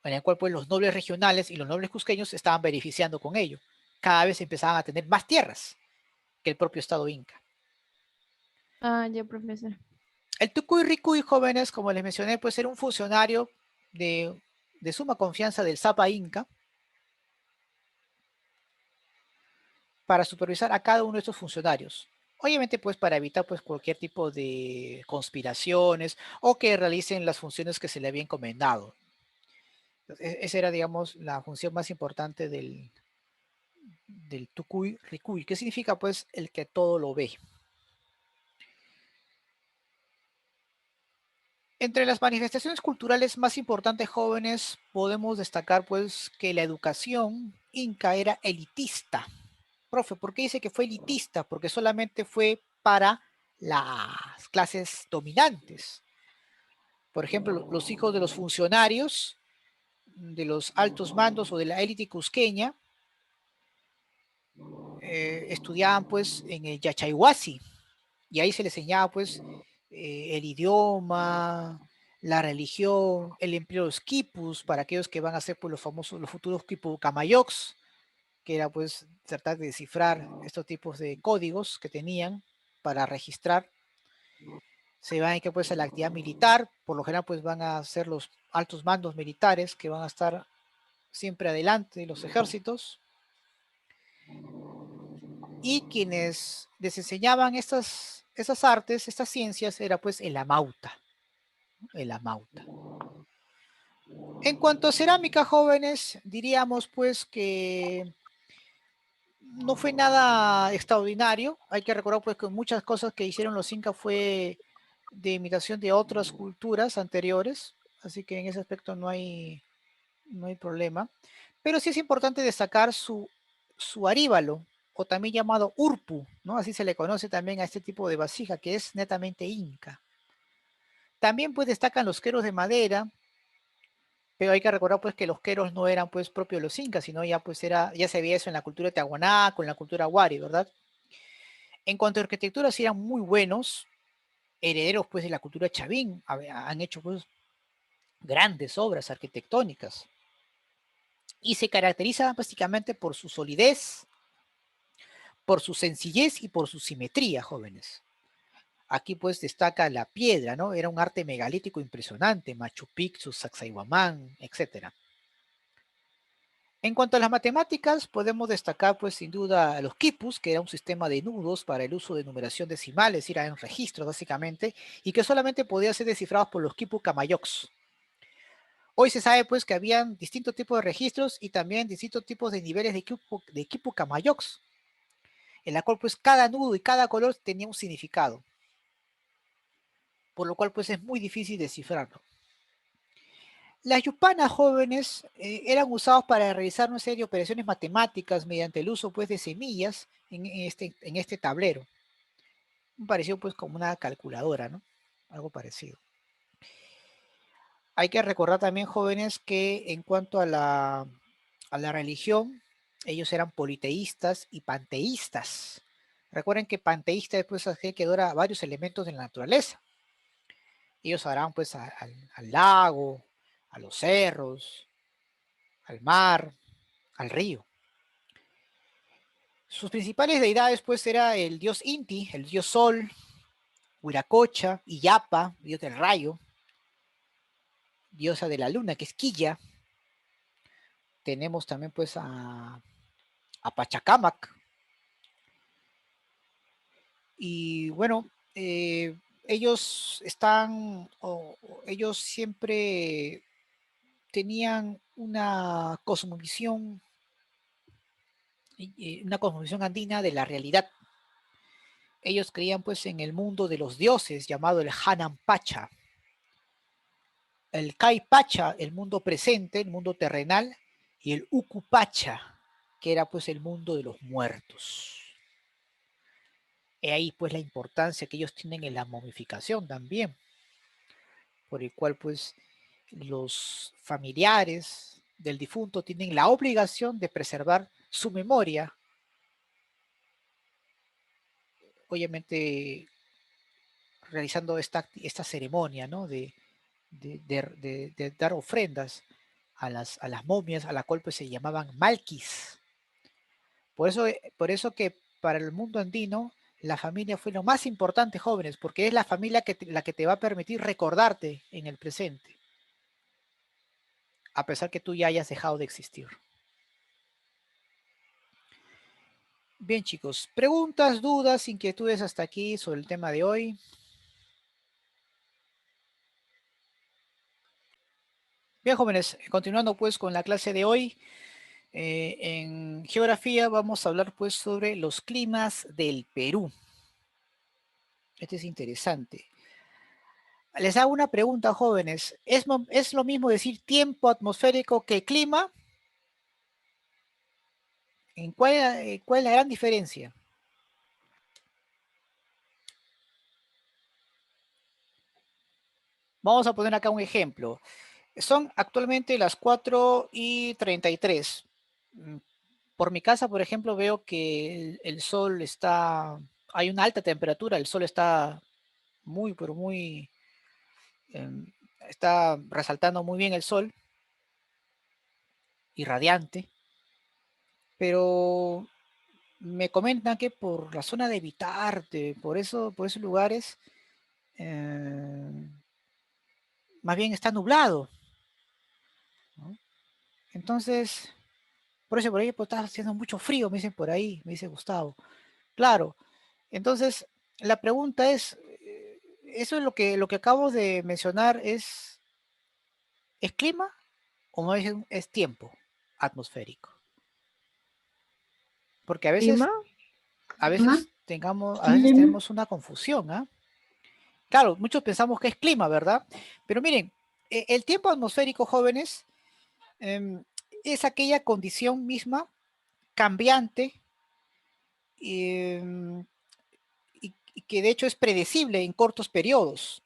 en el cual pues los nobles regionales y los nobles cusqueños se estaban beneficiando con ello. cada vez empezaban a tener más tierras que el propio Estado inca. Ah, ya, profesor. El Tucuy Ricuy, jóvenes, como les mencioné, pues era un funcionario de suma confianza del Zapa Inca para supervisar a cada uno de estos funcionarios. Obviamente, pues para evitar pues cualquier tipo de conspiraciones o que realicen las funciones que se le había encomendado. Esa era, digamos, la función más importante del Tucuy Ricuy, que significa pues el que todo lo ve. Entre las manifestaciones culturales más importantes, jóvenes, podemos destacar pues que la educación inca era elitista. Profe, ¿por qué dice que fue elitista? Porque solamente fue para las clases dominantes. Por ejemplo, los hijos de los funcionarios, de los altos mandos o de la élite cusqueña, estudiaban pues en el Yachayhuasi, y ahí se les enseñaba pues el idioma, la religión, el empleo de los quipus para aquellos que van a ser pues los famosos, los futuros quipu camayocs, que era pues tratar de descifrar estos tipos de códigos que tenían para registrar. Se van a ir pues a la actividad militar, por lo general pues van a ser los altos mandos militares que van a estar siempre adelante de los ejércitos, y quienes les enseñaban esas artes, estas ciencias, era pues el amauta, el amauta. En cuanto a cerámica, jóvenes, diríamos pues que no fue nada extraordinario. Hay que recordar pues que muchas cosas que hicieron los incas fue de imitación de otras culturas anteriores, así que en ese aspecto no hay problema. Pero sí es importante destacar su aríbalo, o también llamado urpu, ¿no? Así se le conoce también a este tipo de vasija, que es netamente inca. También pues destacan los queros de madera, pero hay que recordar pues que los queros no eran pues propios de los incas, sino ya pues ya se veía eso en la cultura tiahuanaco, en la cultura wari, ¿verdad? En cuanto a arquitectura, sí eran muy buenos, herederos pues de la cultura chavín, han hecho pues grandes obras arquitectónicas y se caracterizaban básicamente por su solidez, por su sencillez y por su simetría, jóvenes. Aquí pues destaca la piedra, ¿no? Era un arte megalítico impresionante, Machu Picchu, Sacsayhuamán, etc. En cuanto a las matemáticas, podemos destacar pues sin duda los quipus, que era un sistema de nudos para el uso de numeración decimal, es decir, eran registros básicamente, y que solamente podían ser descifrados por los quipu camayocs. Hoy se sabe pues que habían distintos tipos de registros y también distintos tipos de niveles de quipu camayocs, en la cual pues cada nudo y cada color tenía un significado, por lo cual pues es muy difícil descifrarlo. Las yupanas jóvenes eran usados para realizar una serie de operaciones matemáticas mediante el uso pues de semillas en este tablero. Un parecido pues como una calculadora, ¿no? Algo parecido. Hay que recordar también, jóvenes, que en cuanto a la religión, ellos eran politeístas y panteístas. Recuerden que panteísta es pues aquel que adora varios elementos de la naturaleza. Ellos adoraban pues al lago, a los cerros, al mar, al río. Sus principales deidades pues era el dios Inti, el dios Sol, Huiracocha, Illapa, dios del rayo, diosa de la luna, que es Quilla. Tenemos también pues a Pachacamac. Y bueno, ellos ellos siempre tenían una cosmovisión andina de la realidad. Ellos creían pues en el mundo de los dioses llamado el Hanan Pacha, el Kai Pacha, el mundo presente, el mundo terrenal, y el Uku Pacha, que era pues el mundo de los muertos. He ahí pues la importancia que ellos tienen en la momificación también, por el cual pues los familiares del difunto tienen la obligación de preservar su memoria, obviamente realizando esta ceremonia, ¿no? De dar ofrendas a las momias, a la cual pues se llamaban malquis, Por eso que para el mundo andino la familia fue lo más importante, jóvenes, porque es la familia la que te va a permitir recordarte en el presente, a pesar que tú ya hayas dejado de existir. Bien, chicos, preguntas, dudas, inquietudes hasta aquí sobre el tema de hoy. Bien, jóvenes, continuando pues con la clase de hoy, en geografía vamos a hablar pues sobre los climas del Perú. Este es interesante. Les hago una pregunta, jóvenes. ¿Es lo mismo decir tiempo atmosférico que clima? ¿Cuál es la gran diferencia? Vamos a poner acá un ejemplo. Son actualmente las 4:33. Por mi casa, por ejemplo, veo que el sol está, hay una alta temperatura, el sol está muy, pero muy, em, está resaltando muy bien el sol y radiante, pero me comentan que por la zona de Vitarte, por esos lugares, eh, más bien está nublado, ¿no? Entonces, por eso por ahí pues, está haciendo mucho frío, me dicen por ahí, me dice Gustavo. Claro, entonces la pregunta es, ¿eso es lo que acabo de mencionar es clima o no es tiempo atmosférico? Porque ¿Clima? a ¿Clima? veces a veces Clima. tenemos una confusión, ¿ah? Claro, muchos pensamos que es clima, ¿verdad? Pero miren, el tiempo atmosférico, jóvenes, em, es aquella condición misma cambiante em, y que de hecho es predecible en cortos periodos,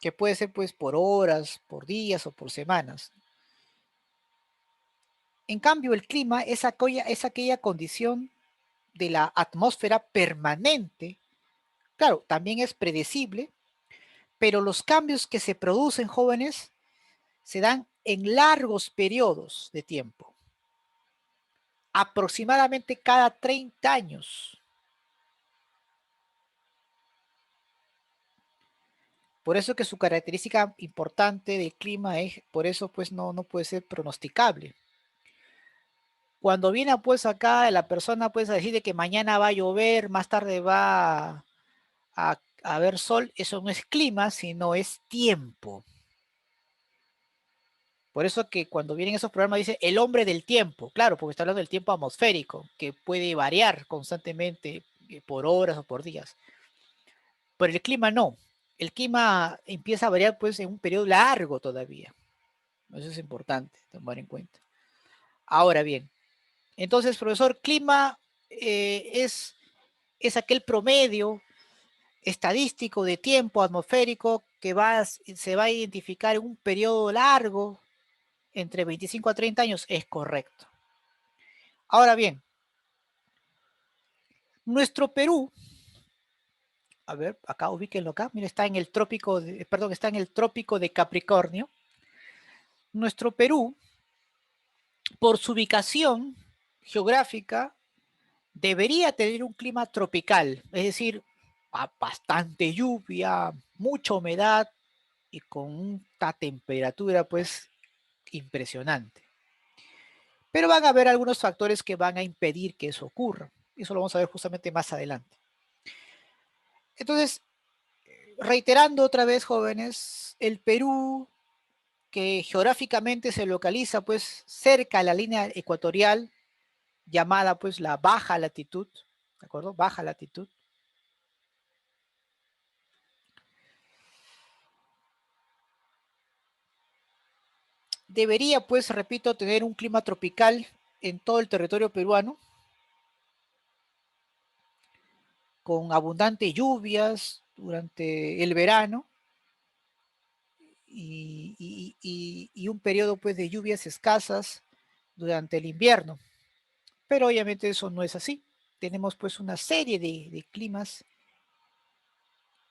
que puede ser pues por horas, por días o por semanas. En cambio, el clima es aquella condición de la atmósfera permanente. Claro, también es predecible, pero los cambios que se producen, jóvenes, se dan en largos periodos de tiempo, aproximadamente cada 30 años. Por eso que su característica importante del clima es, por eso pues no puede ser pronosticable. Cuando viene pues acá la persona pues a decir de que mañana va a llover, más tarde va a haber sol, eso no es clima, sino es tiempo. Por eso que cuando vienen esos programas dice el hombre del tiempo, claro, porque está hablando del tiempo atmosférico, que puede variar constantemente por horas o por días. Pero el clima no. El clima empieza a variar pues en un periodo largo todavía. Eso es importante tomar en cuenta. Ahora bien, entonces, profesor, clima es aquel promedio estadístico de tiempo atmosférico que se va a identificar en un periodo largo entre 25 a 30 años. Es correcto. Ahora bien, nuestro Perú, a ver, acá ubíquenlo acá, mira, está en el trópico, perdón, está en el trópico de Capricornio. Nuestro Perú, por su ubicación geográfica, debería tener un clima tropical, es decir, bastante lluvia, mucha humedad y con una temperatura pues impresionante. Pero van a haber algunos factores que van a impedir que eso ocurra. Eso lo vamos a ver justamente más adelante. Entonces, reiterando otra vez, jóvenes, el Perú, que geográficamente se localiza pues cerca a la línea ecuatorial, llamada pues la baja latitud, ¿de acuerdo? Baja latitud. Debería pues, repito, tener un clima tropical en todo el territorio peruano, con abundantes lluvias durante el verano y un periodo pues de lluvias escasas durante el invierno. Pero obviamente eso no es así. Tenemos pues una serie de climas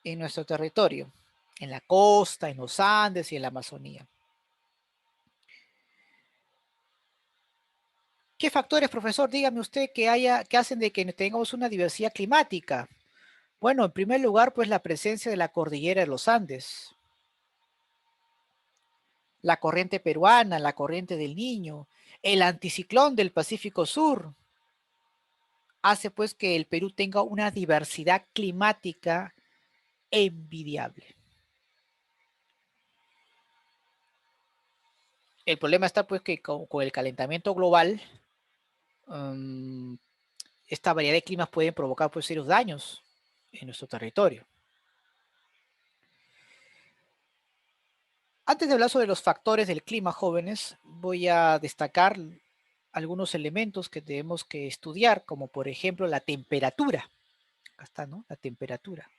en nuestro territorio, en la costa, en los Andes y en la Amazonía. ¿Qué factores, profesor? Dígame usted que hacen de que tengamos una diversidad climática. Bueno, en primer lugar, pues la presencia de la cordillera de los Andes, la corriente peruana, la corriente del Niño, el anticiclón del Pacífico Sur, hace pues que el Perú tenga una diversidad climática envidiable. El problema está pues que con el calentamiento global, esta variedad de climas pueden provocar pues serios daños en nuestro territorio. Antes de hablar sobre los factores del clima, jóvenes, voy a destacar algunos elementos que tenemos que estudiar, como por ejemplo la temperatura. Acá está, ¿no? La temperatura.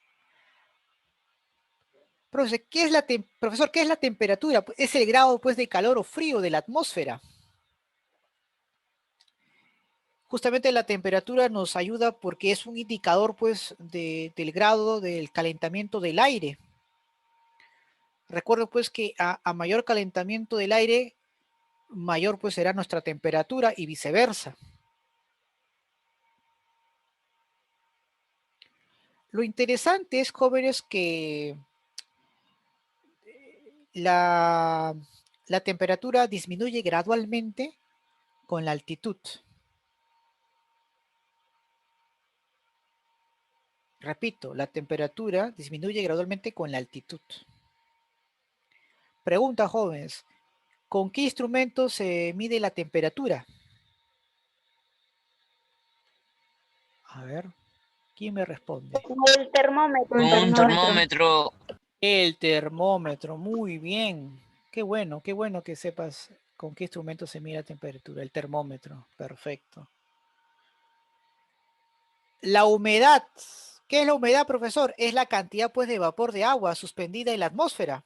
Profesor, ¿qué es la temperatura? Pues es el grado pues, de calor o frío de la atmósfera. Justamente la temperatura nos ayuda porque es un indicador pues, del grado del calentamiento del aire. Recuerdo pues que a mayor calentamiento del aire, mayor pues será nuestra temperatura y viceversa. Lo interesante es, jóvenes, que la temperatura disminuye gradualmente con la altitud. Repito, la temperatura disminuye gradualmente con la altitud. Pregunta, jóvenes, ¿con qué instrumento se mide la temperatura? A ver, ¿quién me responde? El termómetro. Un Un termómetro. termómetro. El termómetro, muy bien. Qué bueno que sepas con qué instrumento se mide la temperatura. El termómetro, perfecto. La humedad. ¿Qué es la humedad, profesor? Es la cantidad pues de vapor de agua suspendida en la atmósfera.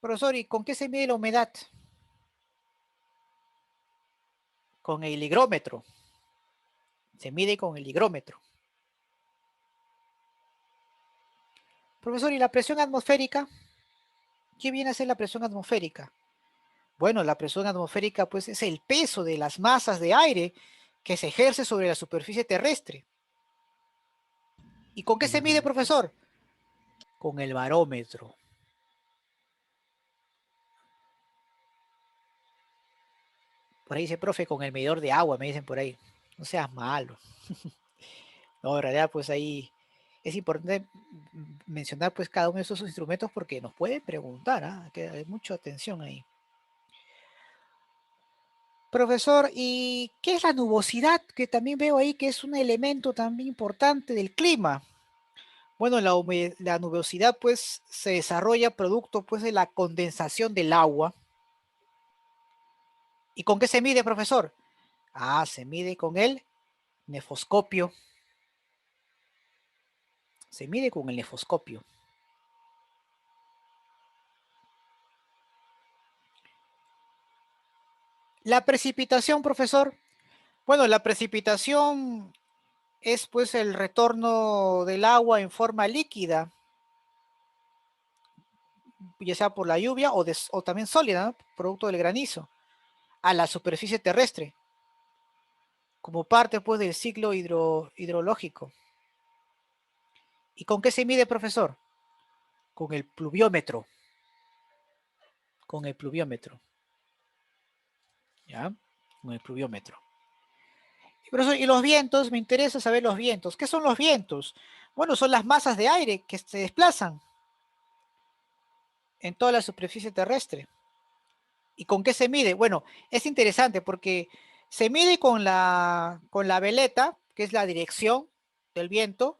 Profesor, ¿y con qué se mide la humedad? Con el higrómetro. Se mide con el higrómetro. Profesor, ¿y la presión atmosférica? ¿Qué viene a ser la presión atmosférica? Bueno, la presión atmosférica pues es el peso de las masas de aire que se ejerce sobre la superficie terrestre. ¿Y con qué se mide, profesor? Con el barómetro. Por ahí dice, profe, con el medidor de agua, me dicen por ahí. No seas malo. No, en realidad, pues ahí es importante mencionar pues cada uno de esos instrumentos porque nos pueden preguntar, ¿ah? Que hay mucha atención ahí. Profesor, ¿y qué es la nubosidad? Que también veo ahí que es un elemento también importante del clima. Bueno, la nubosidad pues se desarrolla producto pues de la condensación del agua. ¿Y con qué se mide, profesor? Ah, se mide con el nefoscopio. Se mide con el nefoscopio. La precipitación, profesor. Bueno, la precipitación es pues el retorno del agua en forma líquida, ya sea por la lluvia o también sólida, ¿no? Producto del granizo, a la superficie terrestre, como parte pues del ciclo hidrológico. ¿Y con qué se mide, profesor? Con el pluviómetro. Con el pluviómetro. ¿Ya? Con el pluviómetro. Profesor, y los vientos, me interesa saber los vientos. ¿Qué son los vientos? Bueno, son las masas de aire que se desplazan en toda la superficie terrestre. ¿Y con qué se mide? Bueno, es interesante porque se mide con la veleta, que es la dirección del viento,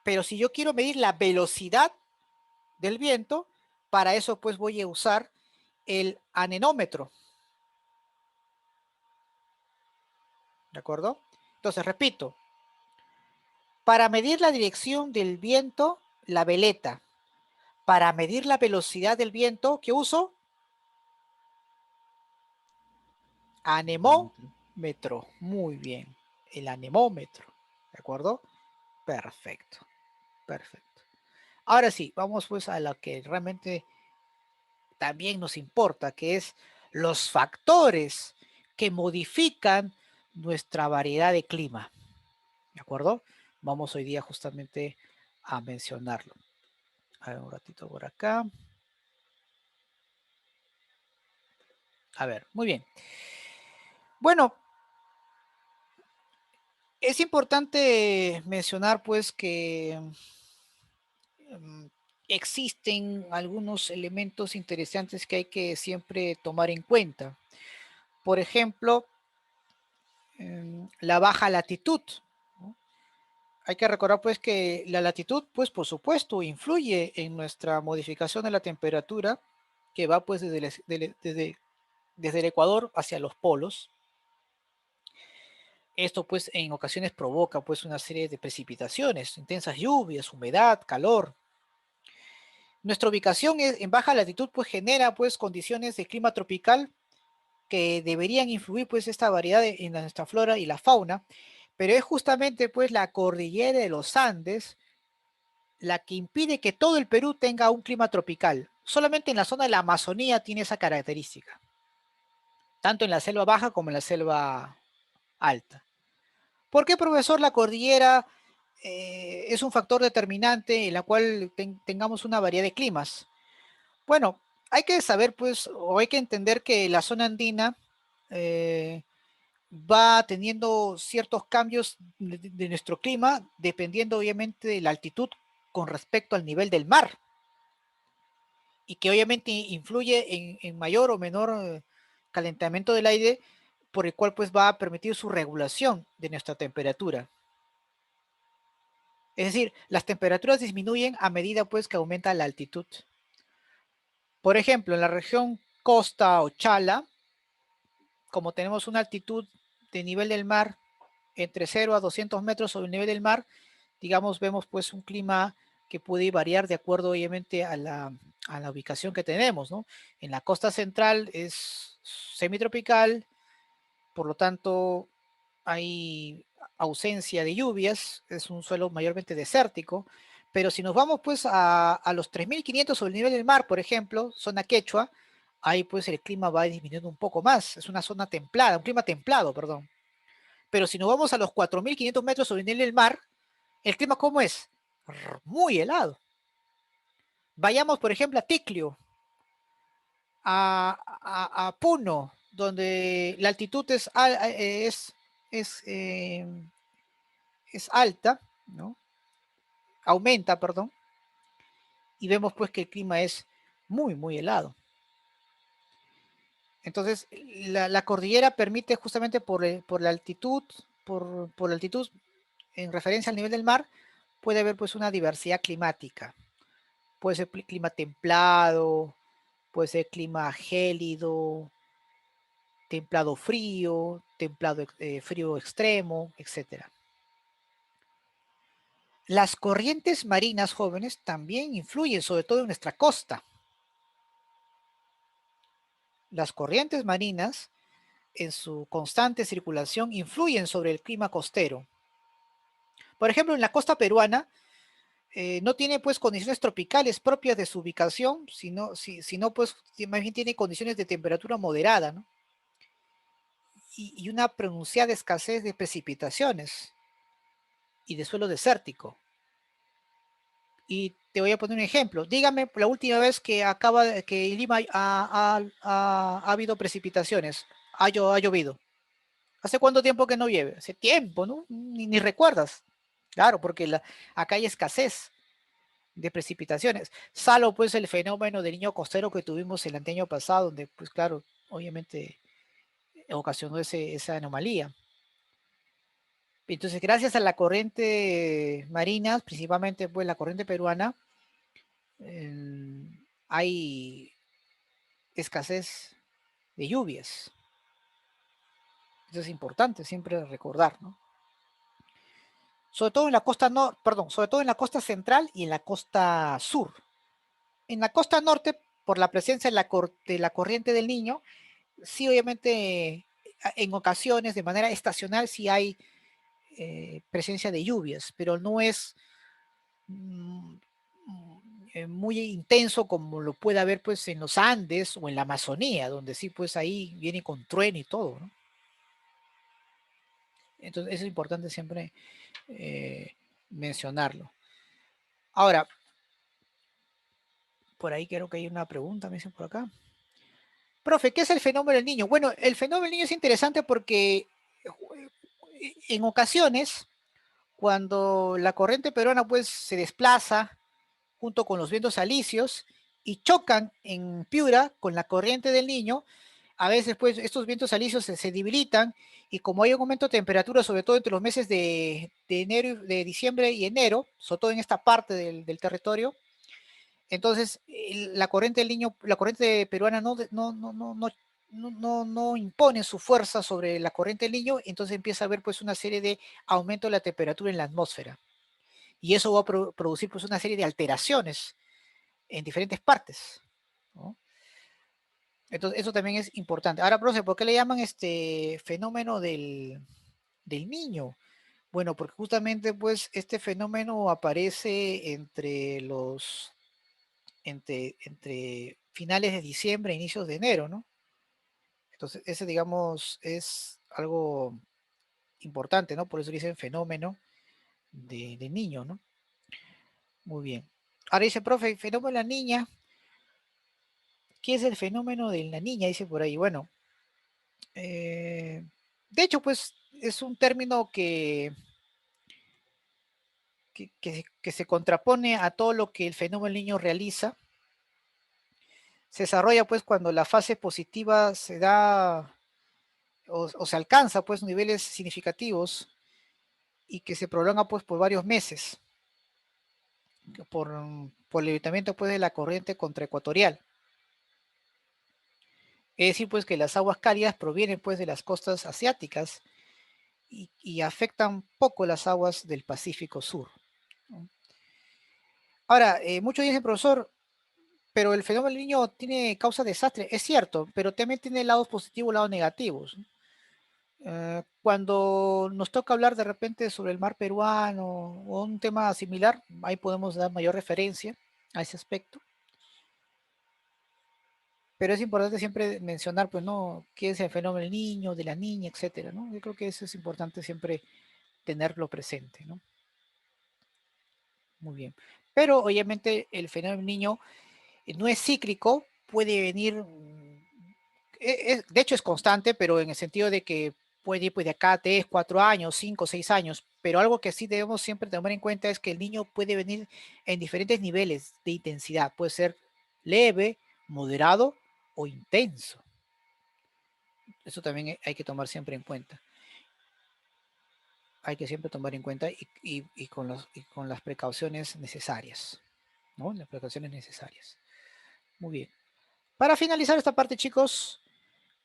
pero si yo quiero medir la velocidad del viento, para eso pues voy a usar el anemómetro. ¿De acuerdo? Entonces, repito, para medir la dirección del viento, la veleta. Para medir la velocidad del viento, ¿qué uso? Anemómetro. Muy bien. El anemómetro. ¿De acuerdo? Perfecto. Perfecto. Ahora sí, vamos pues a lo que realmente también nos importa, que es los factores que modifican nuestra variedad de clima. ¿De acuerdo? Vamos hoy día justamente a mencionarlo. A ver, un ratito por acá. A ver, muy bien. Bueno, es importante mencionar pues que existen algunos elementos interesantes que hay que siempre tomar en cuenta. Por ejemplo, la baja latitud, ¿no? Hay que recordar pues que la latitud, pues por supuesto, influye en nuestra modificación de la temperatura que va pues desde el Ecuador hacia los polos. Esto pues en ocasiones provoca pues una serie de precipitaciones, intensas lluvias, humedad, calor. Nuestra ubicación en baja latitud pues genera pues condiciones de clima tropical que deberían influir pues esta variedad en nuestra flora y la fauna, pero es justamente pues la cordillera de los Andes la que impide que todo el Perú tenga un clima tropical. Solamente en la zona de la Amazonía tiene esa característica, tanto en la selva baja como en la selva alta. ¿Por qué, profesor, la cordillera es un factor determinante en la cual tengamos una variedad de climas? Bueno, hay que saber, pues, o hay que entender que la zona andina eh, va teniendo ciertos cambios de nuestro clima, dependiendo obviamente de la altitud con respecto al nivel del mar, y que obviamente influye en mayor o menor calentamiento del aire, por el cual pues va a permitir su regulación de nuestra temperatura. Es decir, las temperaturas disminuyen a medida pues que aumenta la altitud. Por ejemplo, en la región costa o chala, como tenemos una altitud de nivel del mar entre 0 a 200 metros sobre el nivel del mar, digamos, vemos pues un clima que puede variar de acuerdo obviamente a la ubicación que tenemos, ¿no? En la costa central es semitropical, por lo tanto hay ausencia de lluvias, es un suelo mayormente desértico, pero si nos vamos pues a los 3500 sobre el nivel del mar, por ejemplo, zona Quechua, ahí pues el clima va disminuyendo un poco más, es una zona templada, un clima templado, perdón. Pero si nos vamos a los 4500 metros sobre el nivel del mar, ¿el clima cómo es? Muy helado. Vayamos, por ejemplo, a Ticlio, a Puno, donde la altitud es, eh, es alta, ¿no? Aumenta, perdón, y vemos pues que el clima es muy, muy helado. Entonces, la cordillera permite justamente por la altitud, por la altitud en referencia al nivel del mar, puede haber pues una diversidad climática. Puede ser clima templado, puede ser clima gélido, templado frío, templado frío extremo, etc. Las corrientes marinas jóvenes también influyen, sobre todo en nuestra costa. Las corrientes marinas, en su constante circulación, influyen sobre el clima costero. Por ejemplo, en la costa peruana, no tiene pues condiciones tropicales propias de su ubicación, sino pues más bien tiene condiciones de temperatura moderada, ¿no? Y una pronunciada escasez de precipitaciones y de suelo desértico. Y te voy a poner un ejemplo. Dígame la última vez que en Lima ha habido precipitaciones, ha llovido. ¿Hace cuánto tiempo que no llueve? Hace tiempo, ¿no? Ni recuerdas. Claro, porque acá hay escasez de precipitaciones, salvo pues el fenómeno del niño costero que tuvimos el año pasado, donde pues claro, obviamente ocasionó esa anomalía. Entonces, gracias a la corriente marina, principalmente pues la corriente peruana, eh, hay escasez de lluvias. Eso es importante siempre recordar, ¿no? Sobre todo en la costa sobre todo en la costa central y en la costa sur. En la costa norte, por la presencia de la corriente del Niño, sí, obviamente, en ocasiones, de manera estacional, sí hay presencia de lluvias, pero no es muy intenso como lo puede haber pues en los Andes o en la Amazonía, donde sí pues ahí viene con trueno y todo, ¿no? Entonces eso es importante siempre mencionarlo. Ahora, por ahí creo que hay una pregunta, me dicen por acá. Profe, ¿qué es el fenómeno del niño? Bueno, el fenómeno del niño es interesante porque en ocasiones, cuando la corriente peruana pues se desplaza junto con los vientos alisios y chocan en Piura con la corriente del Niño, a veces pues estos vientos alisios se debilitan y como hay un aumento de temperatura, sobre todo entre los meses de enero, de diciembre y enero, sobre todo en esta parte del territorio, entonces la corriente del Niño, la corriente peruana no impone su fuerza sobre la corriente del Niño, entonces empieza a haber pues una serie de aumento de la temperatura en la atmósfera. Y eso va a producir pues una serie de alteraciones en diferentes partes, ¿no? Entonces, eso también es importante. Ahora, profe, ¿por qué le llaman este fenómeno del niño? Bueno, porque justamente, pues, este fenómeno aparece entre finales de diciembre e inicios de enero, ¿no? Entonces, ese, digamos, es algo importante, ¿no? Por eso dicen fenómeno de niño, ¿no? Muy bien. Ahora dice, profe, fenómeno de la niña. ¿Qué es el fenómeno de la niña? Dice por ahí. Bueno, de hecho, pues es un término que se contrapone a todo lo que el fenómeno del niño realiza. Se desarrolla pues cuando la fase positiva se da o se alcanza pues niveles significativos y que se prolonga pues por varios meses por, por el evitamiento pues de la corriente contraecuatorial. Es decir pues que las aguas cálidas provienen pues de las costas asiáticas y afectan poco las aguas del Pacífico Sur, ¿no? Ahora, muchos dicen, profesor, pero el fenómeno del niño tiene causa de desastre. Es cierto, pero también tiene lados positivos y lados negativos, ¿no? Cuando nos toca hablar de repente sobre el mar peruano o un tema similar, ahí podemos dar mayor referencia a ese aspecto. Pero es importante siempre mencionar, pues, ¿no? ¿Qué es el fenómeno del niño, de la niña, etcétera, ¿no? Yo creo que eso es importante siempre tenerlo presente, ¿no? Muy bien. Pero obviamente el fenómeno del niño no es cíclico, puede venir, de hecho es constante, pero en el sentido de que puede ir pues, de acá a 3, 4 años, 5, 6 años, pero algo que sí debemos siempre tener en cuenta es que el niño puede venir en diferentes niveles de intensidad, puede ser leve, moderado o intenso. Eso también hay que tomar siempre en cuenta. Hay que siempre tomar en cuenta y con las precauciones necesarias, ¿no? Las precauciones necesarias. Muy bien. Para finalizar esta parte, chicos,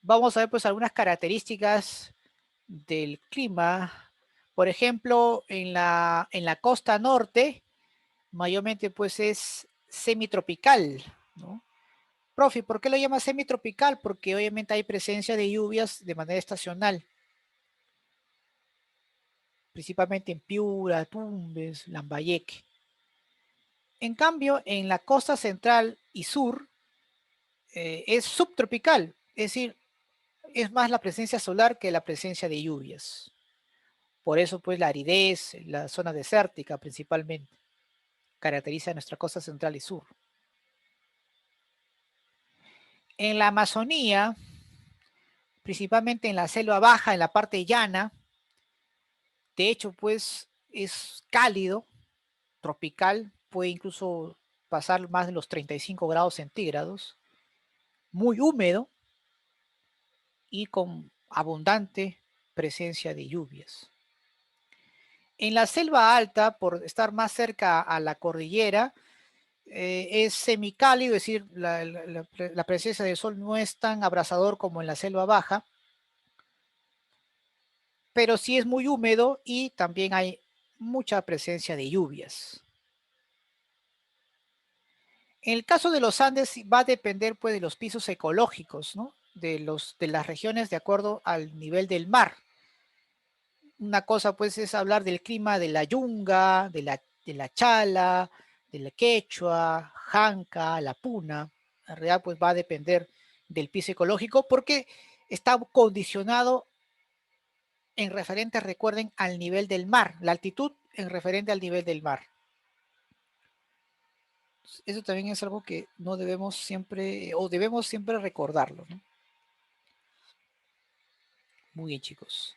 vamos a ver pues algunas características del clima. Por ejemplo, en la costa norte, mayormente pues es semitropical, ¿no? Profe, ¿por qué lo llama semitropical? Porque obviamente hay presencia de lluvias de manera estacional, principalmente en Piura, Tumbes, Lambayeque. En cambio, en la costa central y sur es subtropical, es decir, es más la presencia solar que la presencia de lluvias. Por eso, pues, la aridez, la zona desértica principalmente, caracteriza nuestra costa central y sur. En la Amazonía, principalmente en la selva baja, en la parte llana, de hecho, pues, es cálido, tropical, puede incluso pasar más de los 35 grados centígrados, muy húmedo y con abundante presencia de lluvias. En la selva alta, por estar más cerca a la cordillera, es semicálido, es decir, la presencia del sol no es tan abrasador como en la selva baja, pero sí es muy húmedo y también hay mucha presencia de lluvias. En el caso de los Andes va a depender pues, de los pisos ecológicos, ¿no? De las regiones de acuerdo al nivel del mar. Una cosa pues es hablar del clima de la Yunga, de la Chala, la quechua, janca, la puna. En realidad, pues va a depender del piso ecológico porque está condicionado en referente, recuerden, al nivel del mar, la altitud en referente al nivel del mar. Eso también es algo que no debemos siempre, o debemos siempre recordarlo, ¿no? Muy bien, chicos.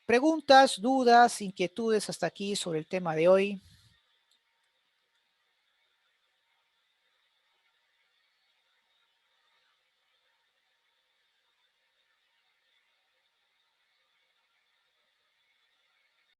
Preguntas, dudas, inquietudes hasta aquí sobre el tema de hoy.